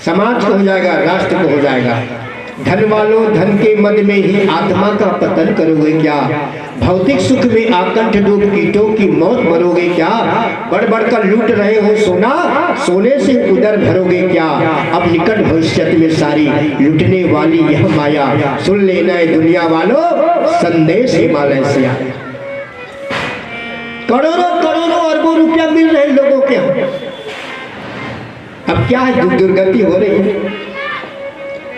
समाज को हो जाएगा, राष्ट्र को हो जाएगा। धन वालों धन के मद में ही आत्मा का पतन करोगे क्या? भौतिक सुख में आकंठ डूब कीटों की मौत मरोगे क्या? बढ़ बढ़ कर लूट रहे हो सोना, सोने से उदर भरोगे क्या? अब निकट भविष्य में सारी लूटने वाली यह माया, सुन लेना है दुनिया वालों, संदेश हिमालय से आया। करोड़ों करोड़ों अरबों रुपया मिल रहे लोगों के, अब क्या है, दुर्गति हो रही है।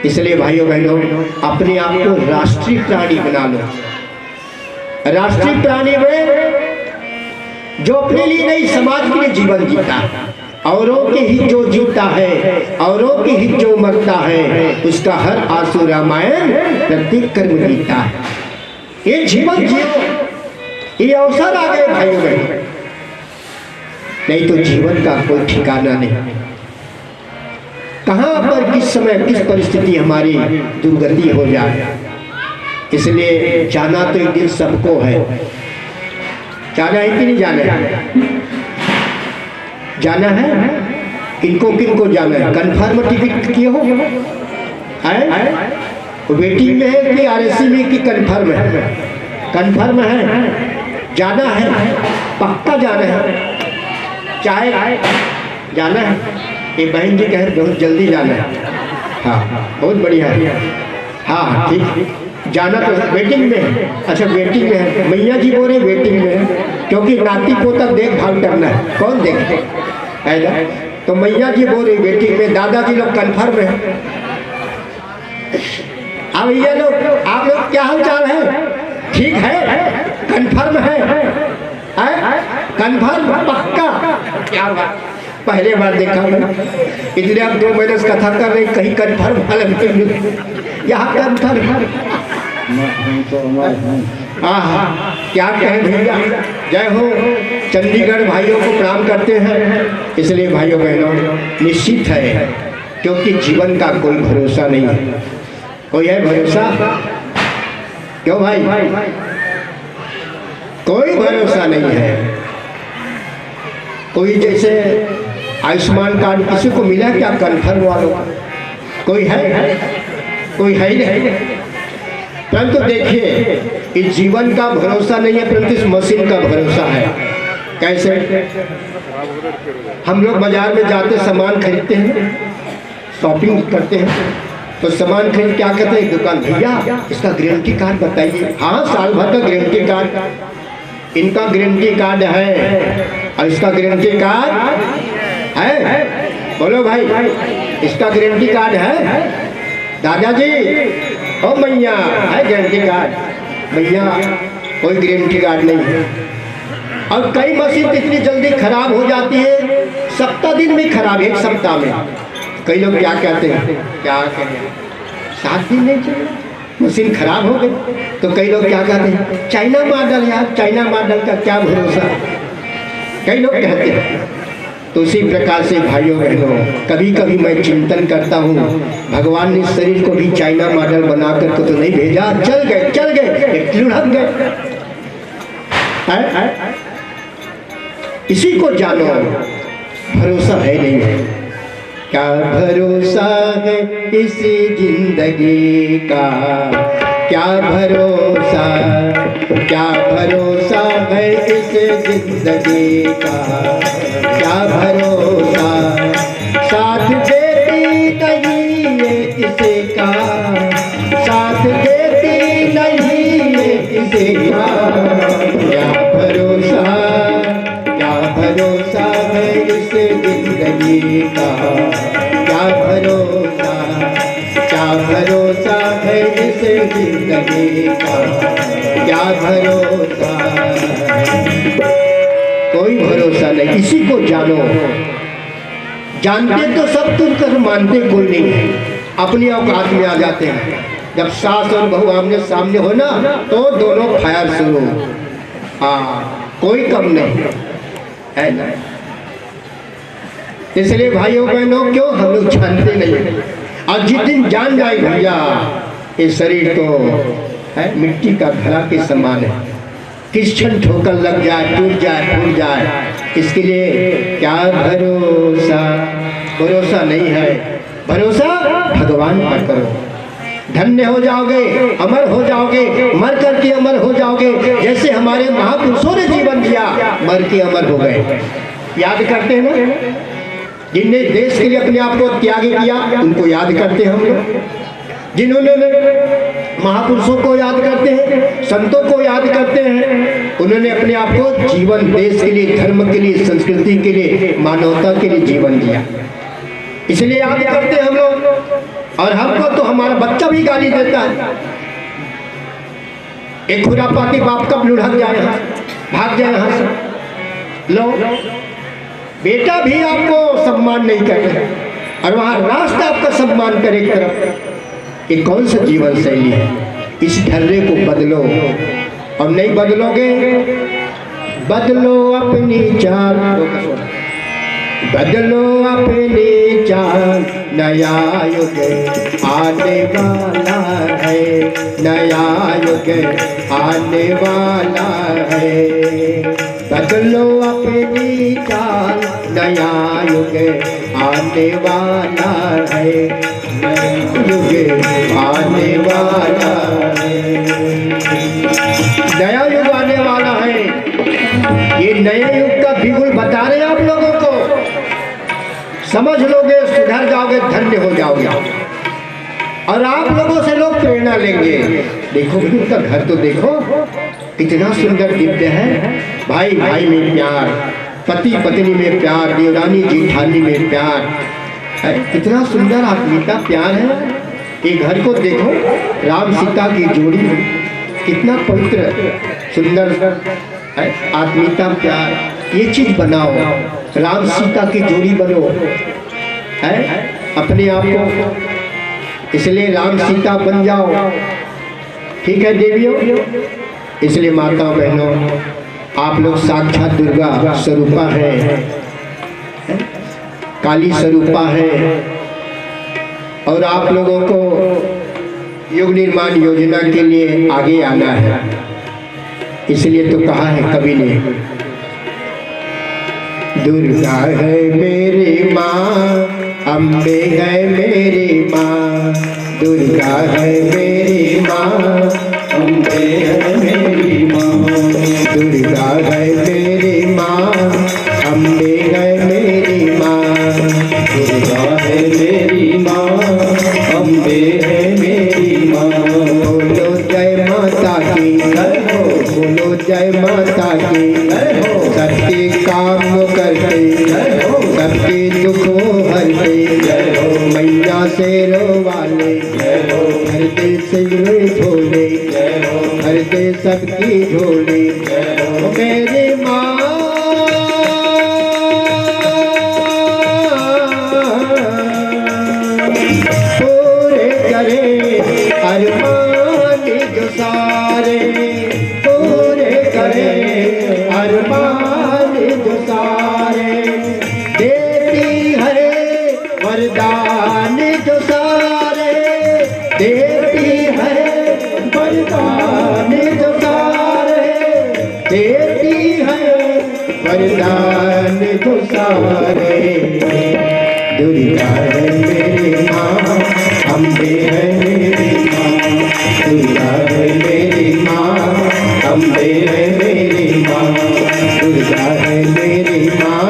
इसलिए भाइयों बहनों, अपने आप को राष्ट्रीय प्राणी बना लो। राष्ट्रीय प्राणी में जो अपने लिए नहीं समाज के लिए जीवन जीता है, औरों के हित जो जीता है, औरों के हित जो मरता है, उसका हर आंसू रामायण प्रत्येक कर्म जीता है। ये जीवन जियो, ये अवसर आ गए भाइयों बहनों, नहीं तो जीवन का कोई ठिकाना नहीं। कहां पर किस समय किस परिस्थिति हमारी दुर्गति हो जाए। इसलिए जाना तो एक दिन सबको है। जाना है कि नहीं जाना है? जाना है। किनको किनको जाना है? कन्फर्म टिकट किए हो? वेटिंग में है कि आरएसी में कि कन्फर्म है? कन्फर्म है, जाना है, पक्का जाना है, चाहे जाना है। ये बहन जी कहे बहुत जल्दी जाना है। हाँ बहुत बढ़िया है। हाँ ठीक, जाना तो वेटिंग में है। अच्छा वेटिंग में है, मैया जी बोल रहे वेटिंग में है, क्योंकि नाती पोता देखभाल करना है, कौन देखे है ना? तो मैया जी बोल रही वेटिंग में, दादाजी लोग कन्फर्म है। अब ये लोग, आप लोग क्या हाल चाल है? ठीक है, कन्फर्म है, कन्फर्म पक्का। क्या बात, पहले बार देखा मैं, इसलिए आप 2 महीने से कथा कर रहे, कहीं कन्फर्म यहाँ कन्फर्म। हाँ क्या कहें भैया, जय हो। चंडीगढ़ भाइयों को प्रणाम करते हैं। इसलिए भाइयों बहनों, निश्चित है, क्योंकि जीवन का कोई भरोसा नहीं है। कोई है भरोसा? क्यों भाई? कोई भरोसा नहीं है। कोई जैसे आयुष्मान कार्ड किसी को मिला क्या? कन्फर्म वालों का कोई है? कोई है ही नहीं। परंतु देखिए, इस जीवन का भरोसा नहीं है, परंतु इस मशीन का भरोसा है। कैसे? हम लोग बाजार में जाते सामान खरीदते हैं, शॉपिंग करते हैं, तो सामान खरीद क्या कहते हैं दुकान, भैया इसका गारंटी कार्ड बताइए। हाँ साल भर का गारंटी कार्ड, इनका गारंटी कार्ड है और इसका गारंटी कार्ड है। बोलो भाई, इसका गारंटी कार्ड है? दादाजी ओ मैया है गारंटी कार्ड? भैया कोई गारंटी कार्ड नहीं है। और कई मशीन इतनी जल्दी खराब हो जाती है, सप्ताह दिन में खराब, 1 सप्ताह में। कई लोग क्या कहते हैं, क्या कहें, 7 दिन नहीं चाहिए, मशीन खराब हो गई। तो कई लोग क्या कहते हैं, चाइना मॉडल यार, चाइना मॉडल का क्या भरोसा, कई लोग कहते हैं। तो इसी प्रकार से भाइयों बहनों, कभी कभी मैं चिंतन करता हूँ, भगवान ने शरीर को भी चाइना मॉडल बनाकर तो नहीं भेजा, चल गए लुढ़क गए। इसी को जानो, भरोसा है नहीं है। क्या भरोसा है इस जिंदगी का, क्या भरोसा है इस जिंदगी का, क्या भरोसा, साथ देती नहीं है किसी का, साथ देती नहीं है किसी का, क्या भरोसा है इस जिंदगी का, क्या भरोसा है इस जिंदगी का, क्या भरोसा, कोई भरोसा नहीं। इसी को जानो। जानते तो सब तुम कर, मानते कोई नहीं है, अपनी औकात में आ जाते हैं। जब सास और बहू आमने सामने हो ना, तो दोनों फायर शुरू। हाँ कोई कम नहीं है ना। इसलिए भाइयों बहनों, क्यों हम लोग जानते नहीं। और जिस दिन जान जाए भैया, इस शरीर तो है मिट्टी का घड़ा के समान है, किस क्षण ठोकर लग जाए, टूट जाए, फूट जाए, इसके लिए क्या भरोसा नहीं है। भरोसा भगवान पर करो। धन्य हो जाओगे, अमर हो जाओगे, मर करके अमर हो जाओगे। जैसे हमारे महापुरुषों ने जीवन दिया, मर के अमर हो गए। याद करते हैं ना, जिनने देश के लिए अपने आप को त्याग किया, उनको याद करते हैं हम लोग। जिन्होंने महापुरुषों को याद करते हैं, संतों को याद करते हैं, उन्होंने अपने आप को जीवन देश के लिए, धर्म के लिए, संस्कृति के लिए, मानवता के लिए जीवन दिया, इसलिए याद करते हैं हम लोग। और हमको तो हमारा बच्चा भी गाली देता है, एक खुरापाती बाप कब लुढ़क जाए, भाग जाए यहाँ से। लो, बेटा भी आपको सम्मान नहीं करे और वहाँ राष्ट्र आपका सम्मान करे एक तरफ। ये कौन सा जीवन शैली है? इस ढर्रे को बदलो, और नहीं बदलोगे, बदलो अपनी चाल, बदलो अपनी चाल, नया युग आने वाला है, नया युग आने वाला है। बदलो अपनी चाल, नया युग आने वाला है, युग आने वाला है, नया युग आने वाला है। ये नए युग का बिगुल बता रहे हैं आप लोगों को, समझ लोगे, सुधर जाओगे, धन्य हो जाओगे। और आप लोगों से लोग प्रेरणा लेंगे। देखो उनका घर तो देखो कितना सुंदर दिव्य है, भाई भाई में प्यार, पति पत्नी में प्यार, देवरानी जेठानी में प्यार, कितना सुंदर आत्मीयता प्यार है। ये घर को देखो, राम सीता की जोड़ी कितना पवित्र सुंदर आत्मीयता प्यार, ये चीज बनाओ, राम सीता की जोड़ी बनो है अपने आप को, इसलिए राम सीता बन जाओ। ठीक है देवियों, इसलिए माता बहनों, आप लोग साक्षात दुर्गा स्वरूपा है, काली स्वरूपा है, और आप लोगों को युग निर्माण योजना के लिए आगे आना है। इसलिए तो कहा है कवि ने, दुर्गा है मेरी माँ, अम्बे है मेरी माँ, दुर्गा है मेरी माँ, अम्बे है मेरी माँ, दुर्गा है मेरी माँ, अम्बे है मेरी माँ, दुर्गा है मेरी माँ, अम्बे है मेरी माँ। बोलो जय माता की, बोलो जय माता की, सबके काम करते, सबके दुखों हरते, मैया शेरो वाले, हरते सिगरे झोले, हरते सबकी झोले, मेरी माँ पूरे करे अरमान जो सारे, पूरे करे अरमान जो सारे, देती है वरदान जो सारे, देती है वरदान जो सारे, देती है वरदान जो सारे। दुर्गा है मेरी माँ, अम्बे है मेरी माँ, दुर्गा है मेरी माँ, अम्बे है मेरी माँ, दुर्गा है मेरी माँ,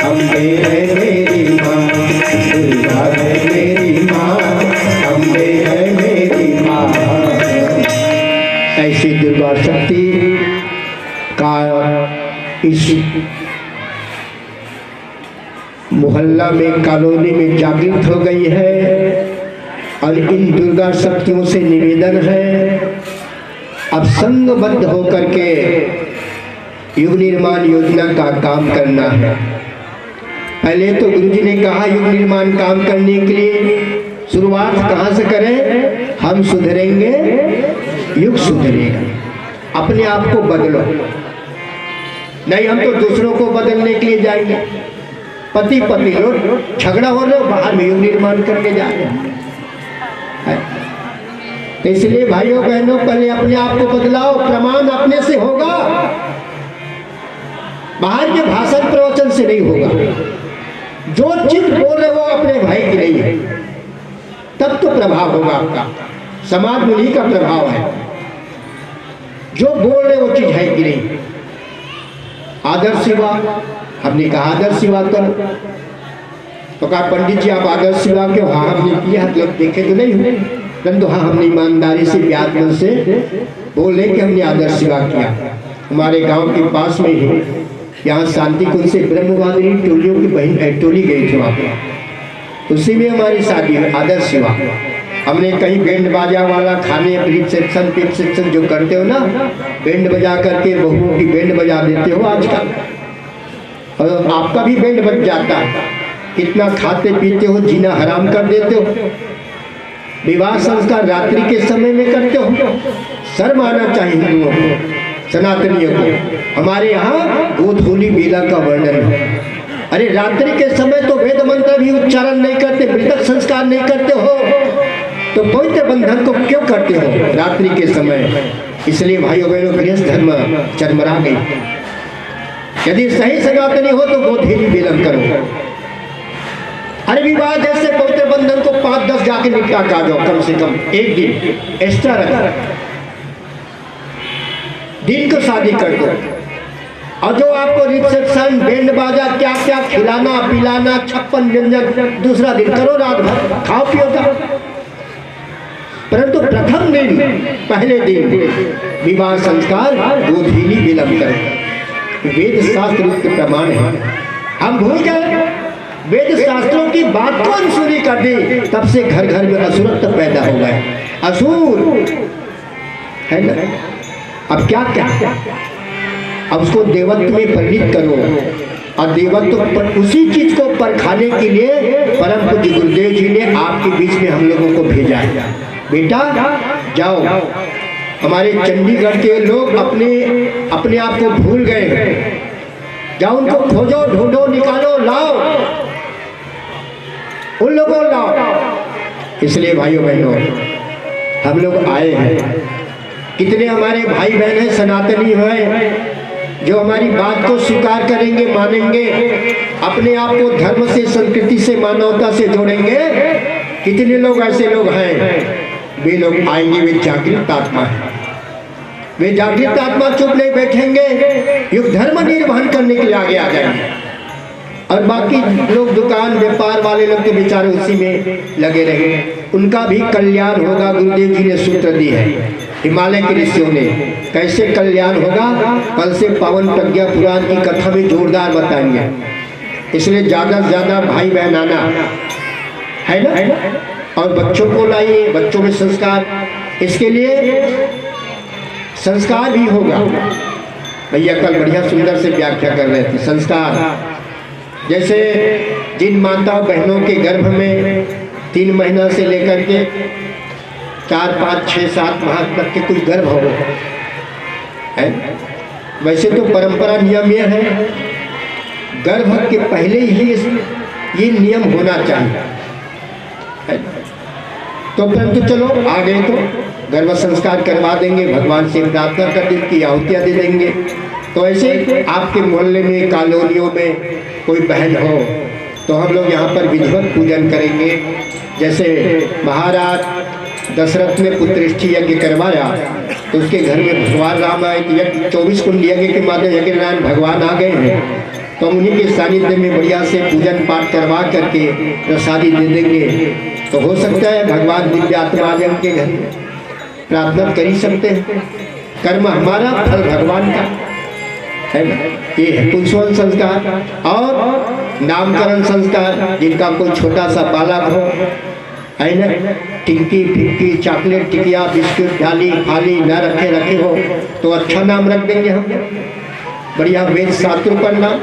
अम्बे है मेरी माँ, दुर्गा है मेरी माँ, अम्बे है मेरी माँ। ऐसी दुर्गा शक्ति का इस मोहल्ला में, कॉलोनी में जागृत हो गई है, और इन दुर्गा शक्तियों से निवेदन है, अब संगबद्ध होकर के युग निर्माण योजना का काम करना है। पहले तो गुरुजी ने कहा युग निर्माण काम करने के लिए शुरुआत कहाँ से करें? हम सुधरेंगे, युग सुधरेगा। अपने आप को बदलो, नहीं हम तो दूसरों को बदलने के लिए जाएंगे। पति पत्नी लोग झगड़ा हो रहे हो, बाहर में युग निर्माण करके जा रहे हैं। इसलिए भाइयों बहनों, पहले अपने आप को बदलाओ, प्रमाण अपने से होगा, बाहर के भाषण प्रवचन से नहीं होगा। जो चीज बोले वो अपने भाई की नहीं है, तब तो प्रभाव होगा आपका। समाज में उन्हीं का प्रभाव है। जो बोल रहे वो चीज है कि नहीं। आदर्श विवाह, हमने कहा आदर्श विवाह करो, तो कहा पंडित जी आप आदर्श विवाह क्यों? हाँ हमने किया, मतलब देखे तो नहीं हुए, परंतु हाँ हमने ईमानदारी से व्यापन से बोले कि हमने आदर्श विवाह किया। हमारे गांव के पास में ही यहाँ शांति कुंज से ब्रह्मवादिनी टोलियों की बहन टोली गई थी, वहाँ पे उसी में हमारी शादी हुई आदर्श विवाह। हमने कहीं बैंड बाजा वाला खाने रिसेप्शन जो करते हो ना, बैंड बजा करके बहुओं की बैंड बजा देते हो आजकल, और आपका भी बैंड बज जाता है। कितना खाते पीते हो, जीना हराम कर देते हो। विवाह संस्कार रात्रि के समय में करते हो, शर्म आना चाहिए हिंदुओं को, सनातनियों को। हमारे यहाँ गोधूली बेला का वर्णन है। अरे रात्रि के समय तो वेद मंत्र भी उच्चारण नहीं करते, मृतक संस्कार नहीं करते हो, तो पवित्र बंधन को क्यों करते हो रात्रि के समय? इसलिए भाइयों बहनों गृहस्थ धर्म चरमरा गई। यदि सही सनातनी हो तो गोधूली बेलन करो। अरे विवाह जैसे पवित्र बंधन को 5-10 जाके निपटा के आ जाओ, कम से कम एक दिन एक्स्ट्रा रख, दिन को शादी कर दो। और जो आपको रिसेप्शन बैंड बाजा क्या क्या खिलाना पिलाना 56 व्यंजन दूसरा दिन करो, रात भर खाओ पियो जाओ। परंतु प्रथम दिन पहले दिन विवाह संस्कार गोधूली बेलन करें। वेद शास्त्र के प्रमाण है। हम भूल गए, वेद शास्त्रों की बात को अनसुनी कर दी, तब से घर घर में असुरत्व पैदा हो गए। असुर है ना, अब क्या क्या अब उसको देवत्व में परिणित करो। और देवत्व पर उसी चीज को परखाने के लिए परम पूज्य गुरुदेव जी ने आपके बीच में हम लोगों को भेजा है। बेटा जाओ, हमारे चंडीगढ़ के लोग अपने आप को भूल गए हैं, जाओ उनको खोजो, ढूंढो, निकालो, लाओ, उन लोगों को लाओ। इसलिए भाइयों बहनों हम लोग आए हैं। कितने हमारे भाई बहन हैं सनातनी हैं जो हमारी बात को स्वीकार करेंगे, मानेंगे, अपने आप को धर्म से, संस्कृति से, मानवता से जोड़ेंगे। कितने लोग ऐसे लोग हैं? वे लोग आएंगे, वे जागृत आत्मा है। वे जागृत आत्मा चुप नहीं बैठेंगे, युग धर्म निर्वहन करने के लिए आगे आ जाएंगे। और बाकी लोग दुकान व्यापार वाले लोग तो बेचारे उसी में लगे रहेंगे, उनका भी कल्याण होगा। गुरुदेव जी ने सूत्र दी है हिमालय के ऋषियों ने, कैसे कल्याण होगा कल से पावन प्रज्ञा पुराण की कथा में जोरदार बताएंगे। इसलिए ज़्यादा से ज़्यादा भाई बहन आना है ना, और बच्चों को लाइए, बच्चों में संस्कार, इसके लिए संस्कार भी होगा। भैया कल बढ़िया सुंदर से व्याख्या कर रहे थे। संस्कार जैसे जिन माता बहनों के गर्भ में 3 महीना से लेकर के 4, 5, 6, 7 माह तक के कुछ गर्भ हो है, वैसे तो परंपरा नियम यह है गर्भ के पहले ही ये नियम होना चाहिए है। तो परंतु चलो आ गए तो गर्भ संस्कार करवा देंगे, भगवान से प्रार्थना कर दिन की आहुतियाँ दे देंगे। तो ऐसे आपके मोहल्ले में, कॉलोनियों में कोई बहन हो तो हम लोग यहाँ पर विधिवत पूजन करेंगे। जैसे महाराज दशरथ ने पुत्रेष्ठी यज्ञ करवाया तो उसके घर में भगवान राम आए, 24 कुंड यज्ञ के माध्यम यज्ञ नारायण भगवान आ गए हैं, तो हम उन्हीं के सानिध्य में बढ़िया से पूजन पाठ करवा करके प्रसादी दे देंगे। तो हो सकता है भगवान दिव्य आत्मा आ जाए उनके घर में, प्रार्थना कर ही सकते हैं। कर्म हमारा, फल भगवान का है ना। ये है पुंसवन संस्कार। और नामकरण संस्कार, जिनका कोई छोटा सा बालक हो है ना, टिक्की फिक्की चॉकलेट टिकिया बिस्कुट डाली फाली न रखे हो तो अच्छा नाम रख देंगे हम, बढ़िया वेद शास्त्रों पर नाम।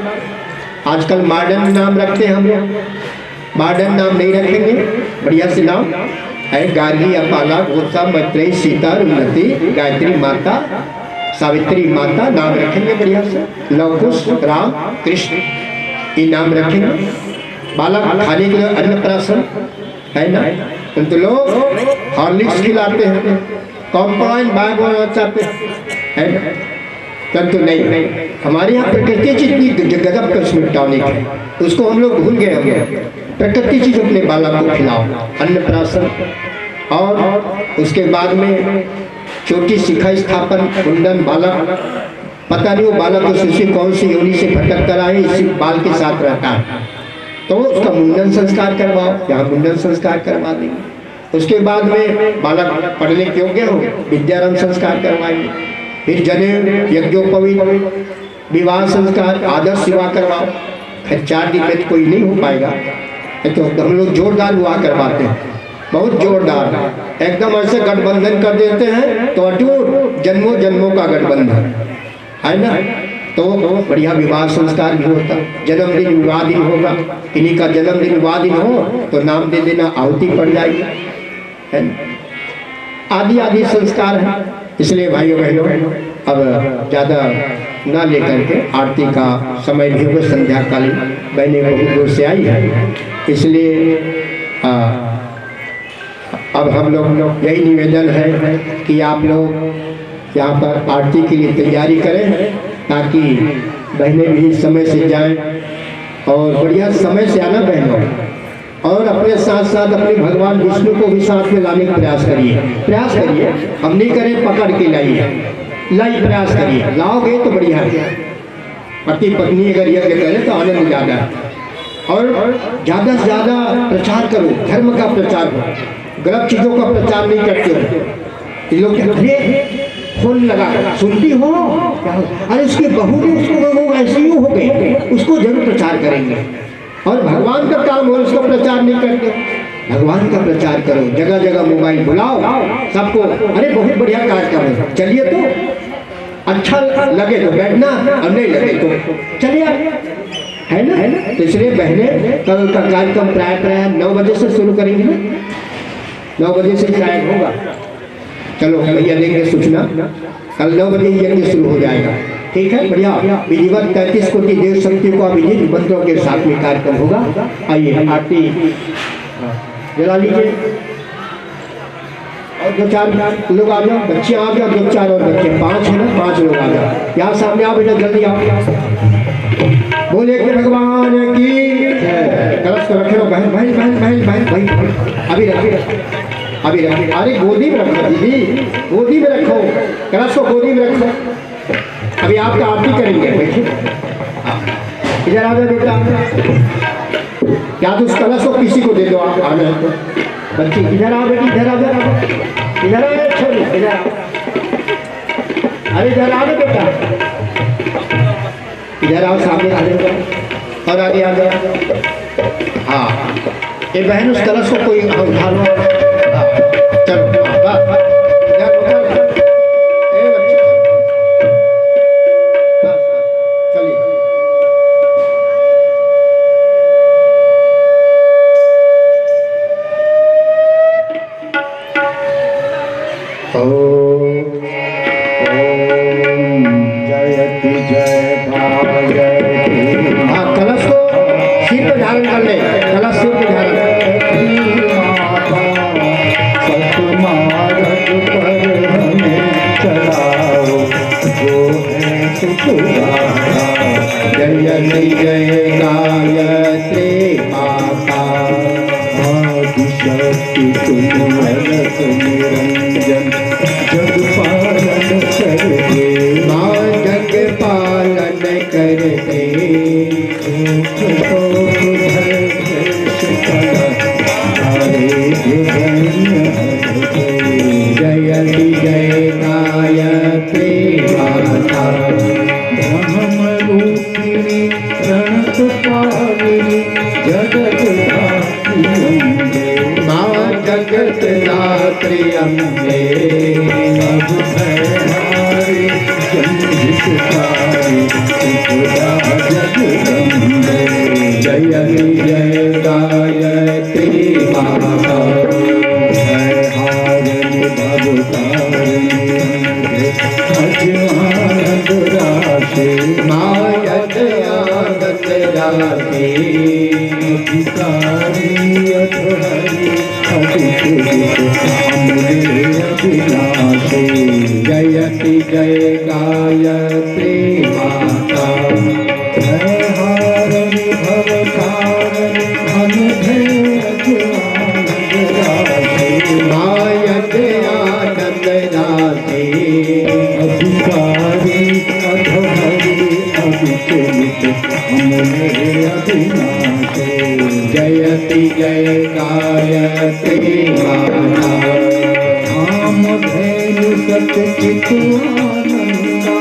आजकल मॉडर्न नाम रखते हैं हम, मॉडर्न नाम नहीं रखेंगे, बढ़िया से नाम है गार्गी अपाला गोसा मैत्रेयी सीता उन्नति गायत्री माता सावित्री माता नाम रखेंगे बढ़िया से, लवकुश राम कृष्ण ये नाम रखेंगे। बालक खाने के लिए अन्नप्राशन है ना, किंतु लोग हॉर्लिक्स खिलाते हैं, कॉम्प्लाइन बाग बनाना चाहते हैं ना, किंतु नहीं। हमारे यहाँ प्रकृति चीज की गजब कस्म टॉनिक है, उसको हम लोग भूल गए। हम प्रकृति चीज अपने बालक को खिलाओ, अन्नप्राशन और उसके बाद में चोटी शिखा स्थापन, कुंडन, बालक, पता नहीं वो बालक उस उसी कौन सी योनि से भटक कर आए, इसी बाल के साथ रहता है, तो उसका मुंडन संस्कार करवाओ, यहाँ मुंडन संस्कार करवा देंगे। उसके बाद में बालक पढ़ने के योग्य हो, विद्यारंभ संस्कार करवाएंगे। फिर जनेऊ, यज्ञोपवीत, विवाह संस्कार, आदर्श विवाह करवाओ। खैर 4 दिन में तो कोई नहीं हो पाएगा, तो हम लोग जोरदार विवाह करवाते हैं, बहुत जोरदार, एकदम ऐसे गठबंधन कर देते हैं तो अटूट जन्मों जन्मों का गठबंधन है ना। तो बढ़िया विवाह संस्कार भी होता, जन्मदिन विवाह दिन होगा, किन्हीं का जन्मदिन विवाह दिन हो तो नाम दे देना, आहुति पड़ जाएगी, है ना। आदि आदि संस्कार है। इसलिए भाइयों बहनों अब ज़्यादा ना लेकर के, आरती का समय भी हो, संध्या कालीन बहनें बहुत दूर से आई है, इसलिए अब हम लोग यही निवेदन है कि आप लोग यहाँ पर आरती के लिए तैयारी करें, ताकि बहनें भी समय से जाएं और बढ़िया समय से आना बहनों, और अपने साथ साथ अपने भगवान विष्णु को भी साथ में लाने का प्रयास करिए। हम नहीं करें पकड़ के लाई प्रयास करिए, लाओगे तो बढ़िया है। पति पत्नी अगर यज्ञ करें तो आनंद ज़्यादा है, और ज़्यादा से ज़्यादा प्रचार करो, धर्म का प्रचार करो, गलत चीज़ों का प्रचार नहीं करते हो। ये लोग कहते फोन लगा सुनती हो क्या, अरे उसकी बहू ने उसको ऐसे ही हो गए, उसको जरूर प्रचार करेंगे। और भगवान का काम हो, उसका प्रचार नहीं करते, भगवान का प्रचार करो, जगह जगह मोबाइल बुलाओ सबको, अरे बहुत बढ़िया कार्यक्रम है, चलिए तो अच्छा लगे तो बैठना, और नहीं लगे तो चलिए, है ना। तो इसलिए बहने कल का कार्यक्रम प्राय 9 बजे से शुरू करेंगे ना, 9 बजे से शायद होगा, चलो भैया देंगे सूचना, कल 9 बजे यज्ञ शुरू हो जाएगा, ठीक है। बढ़िया विधिवत 33 कोटि देव शक्ति को विधि मंत्रों के साथ में कार्यक्रम होगा। आइए आरती जला लीजिए, और 2-4 लोग आ जाओ, बच्चे आ जाओ, 2-4 और बच्चे, 5 है ना, 5 लोग आ जाओ, यहाँ सामने आओ बेटा, जल्दी आओ। बोले कि भगवान की कलश को रखे, बहन बहन बहन बहन बहन भाई अभी रखिए, अरे गोदी में रखो दीदी, गोदी में रखो, कलश को गोदी में रखो। अभी आपका आरती करेंगे, देखिए इधर आ जाओ बेटा, या तो उस कलश को किसी को दे दो, आप आना है तो बच्ची इधर आओ बेटी, इधर आ जाओ, इधर आओ छोड़ी, इधर आओ, अरे इधर आओ बेटा, इधर आओ, सामने आ जाओ और आगे आ जाओ। हाँ ये बहन उस कलश को कोई उठा लो, चलो कलश को सिर पे धारण कर ले, कलश सिर पे धारण जय गायत्री माता आदिशक्ति तुम निरंजन जग पालन करते, माँ जग पालन करते, जयति जय गायत्री माता ब्रह्म रूपिणी प्रणत पाविनी जगत धात्री, माँ जगत धात्री अम्बे, अब हमारे जन्महितकारी सुखदा जगदम्बे, जयति जय गायत्री माता अज्ञानंद राशि, मायत आनंद राशि, अधिकारी अधहरि अभिलाषी, जयति जय गायत्री माता हारनि भवतारनि अनुधे अज्ञानंद राशि, अधिकारी अधहरि अभिचलित हमने अविनाशे जयति जय गायते माता धाम धैर्य सतचित आनंदा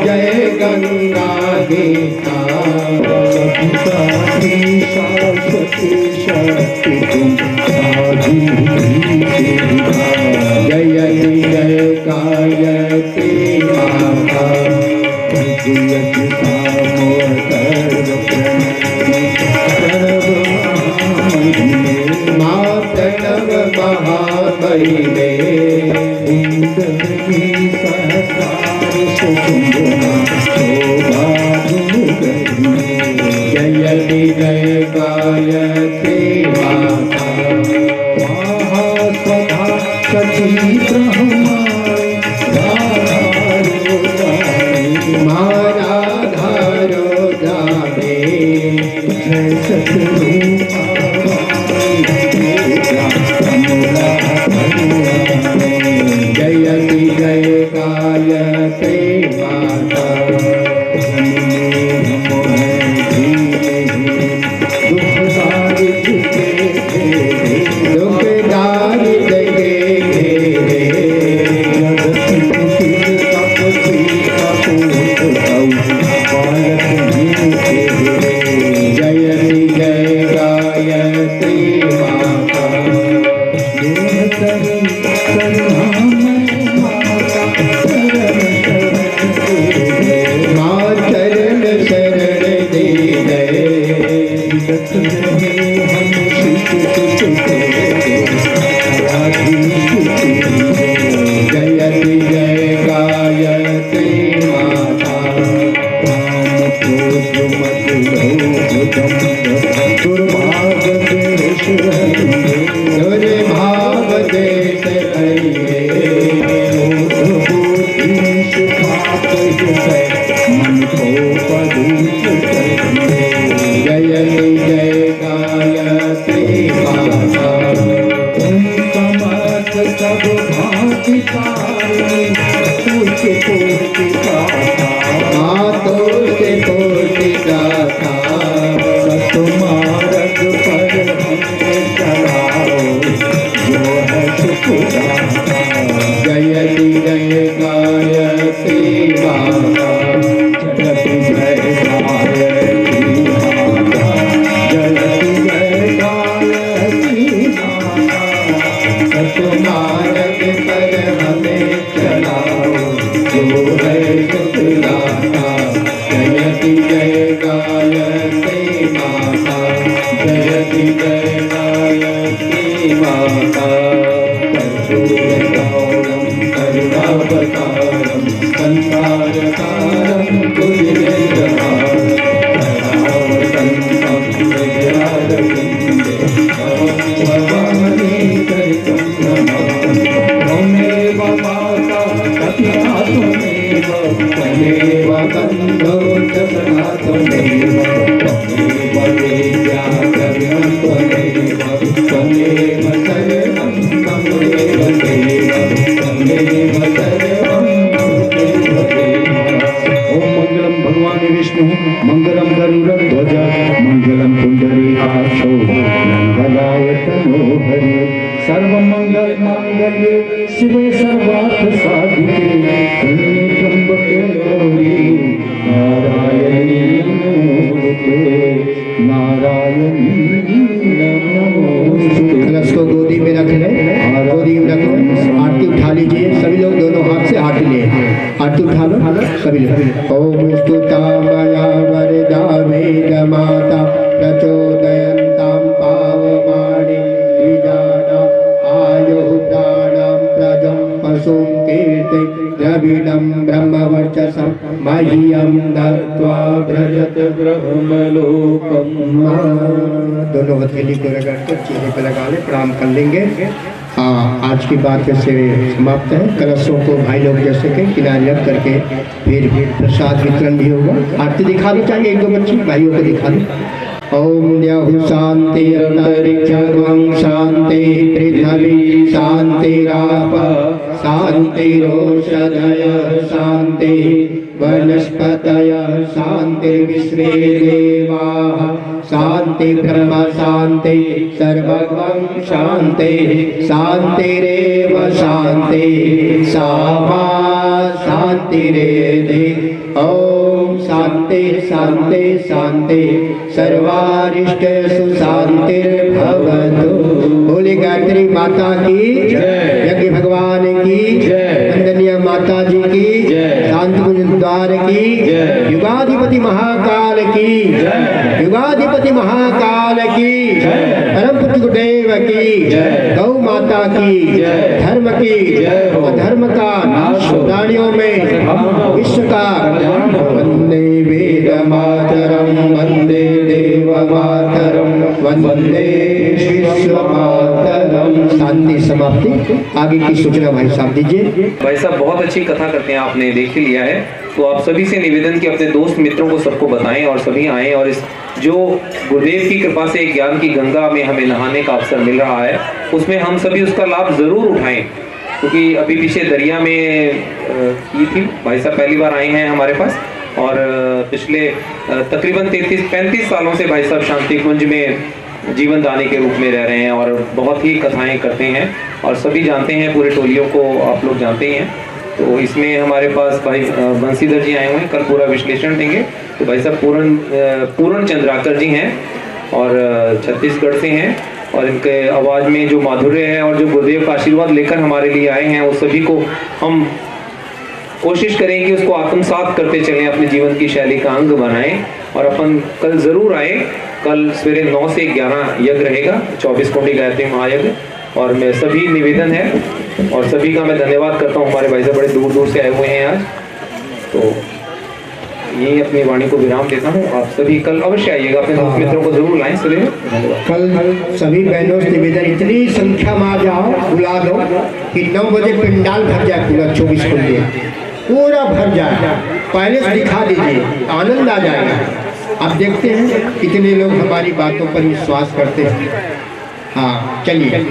जय गंगा गीता साधी शाश्वती शक्ति तुम साधी जयति जय गायते माता मातरव महामहिमे जयति जय गायते माता महास्वधा सची ब्रह्माय महाराधारो जाने जय सतरूप जयति जय गायते माता दुखदार जगे जयति जय गायते माता माँ चरण शरण दे जयति जय गायते माता दुर्भाग देश जयति जय गायते माता सब भांति हाथों से कोटि गाथा मार्ग पर हमने चलाओ जो है सुखदाता जयति जय गायते माता जगति जय गायत्री माता जगति जय गायत्री माता मार्ग पर हमें चलाओ जो है सुखदाता जयति जय गायते माता जयति जय गायते माता कर्पूरगौरं करुणावतारं संसारसारं गुरुदेवं सदावसन्तं हृदयारविन्दे भवानी चरितं नमामि त्वमेव माता पिता त्वमेव त्वमेव बन्धो च सदा त्वमेव त्वमेव विद्या सर्वं त्वमेव त्वमेव सर्वं त्वमेव देव त्वमेव सर्वं त्वमेव देव। ओम मंगलम भगवान विष्णु मंगलम गरुड़ध्वज मंगलम पुंडरीकाक्षो मंगलाय तनोहरि सर्वमंगल मांगल्ये शिवे सर्वार्थ साधिके शरण्ये त्र्यंबके गौरी नारायणी नमोस्तुते नारायणी नमोस्तुते। कलश को गोदी में रख ले, गोदी में रख लो, आरती उठा लीजिए सभी लोग, दोनों हाथ से आरती ले, आरती उठा लो सभी लोग। ओम स्तुता मया वरदा वेद माता प्रचोदयन्तां पावमानि द्विजानां आयुः प्राणां प्रजं पशुं कीर्ति द्रविणं ब्रह्मवर्चसं मह्यं दत्त्वा व्रजत ब्रह्मलोकम्। दोनों हथेली को रगड़ कर चेहरे पर लगा ले, प्रणाम कर लेंगे। हाँ हाँ, आज की बात ऐसे समाप्त है। कलशों को भाई लोग जैसे के किनारे रख करके फिर प्रसाद वितरण भी होगा। आरती दिखा दो, चाहिए एक दो बच्चे भाइयों को दिखा दो। ओम द्यौः शांति अंतरिक्षं शांति पृथ्वी शांतिराप शांतिरोषधयः शांति वनस्पतयः शांतिर्विश्वे देवाः शांति ब्रह्म शांति सर्वगं शांति शांतिरेव शांति सामा शांतिरेधि। ओम शांति शांति शांति सर्वारिष्टेषु शांतिर्भवतु। बोले गायत्री माता की जय, यज्ञ भगवान की जय, वंदनीय माता जी की जय, शांति कुंज द्वार की जय, युगाधिपति महाकाल की जय, युगाधिपति महाकाल की जय, परम पूज्य गुरुदेव की जय, गौ माता की जय, धर्म की जय, अधर्म का नाश हो, प्राणियों में विश्व का वंदे वेद मातरम वंदे देव मातरम वंदे विश्व मातरम। शांति समाप्ति। आगे की सूचना भाई साहब दीजिए। भाई साहब बहुत अच्छी कथा करते हैं, आपने देख ही लिया है, तो आप सभी से निवेदन कि अपने दोस्त मित्रों को सबको बताएं और सभी आएं और इस जो गुरुदेव की कृपा से एक ज्ञान की गंगा में हमें नहाने का अवसर मिल रहा है उसमें हम सभी उसका लाभ जरूर उठाएं, क्योंकि अभी पीछे दरिया में की थी, भाई साहब पहली बार आए हैं हमारे पास और पिछले तकरीबन 33-35 सालों से भाई साहब शांति कुंज में जीवन दानी के रूप में रह रहे हैं और बहुत ही कथाएं करते हैं और सभी जानते हैं, पूरे टोलियों को आप लोग जानते ही हैं। तो इसमें हमारे पास भाई बंसीधर जी आए हुए हैं, कल पूरा विश्लेषण देंगे। तो भाई साहब पूर्ण चंद्राकर जी हैं और छत्तीसगढ़ से हैं और इनके आवाज़ में जो माधुर्य है और जो गुरुदेव का आशीर्वाद लेकर हमारे लिए आए हैं, उस सभी को हम कोशिश करें कि उसको आत्मसात करते चलें, अपने जीवन की शैली का अंग बनाएं और अपन कल ज़रूर आए। कल सवेरे 9 से 11 यज्ञ रहेगा, 24 कोटि गायत्री महायज्ञ, और मैं सभी निवेदन है और सभी का मैं धन्यवाद करता हूँ। हमारे भाई साहब बड़े दूर दूर से आए हुए हैं आज, तो यही अपनी वाणी को विराम देता हूँ। आप सभी कल अवश्य आइएगा, अपने दोस्त मित्रों को जरूर लाएं सवेरे। कल सभी बहनों से निवेदन, इतनी संख्या में आ जाओ, बुला दो कि 9 बजे पंडाल भर जाए, पूरा 24 कुंज पूरा भर जाए। पहले से दिखा दीजिए, आनंद आ जाएगा। अब देखते हैं कितने लोग हमारी बातों पर विश्वास करते हैं। हाँ चलिए।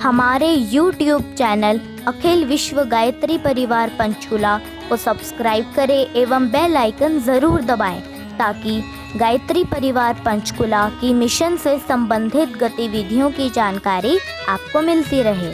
हमारे YouTube चैनल अखिल विश्व गायत्री परिवार पंचकुला को सब्सक्राइब करें एवं बेल आइकन ज़रूर दबाएं ताकि गायत्री परिवार पंचकुला की मिशन से संबंधित गतिविधियों की जानकारी आपको मिलती रहे।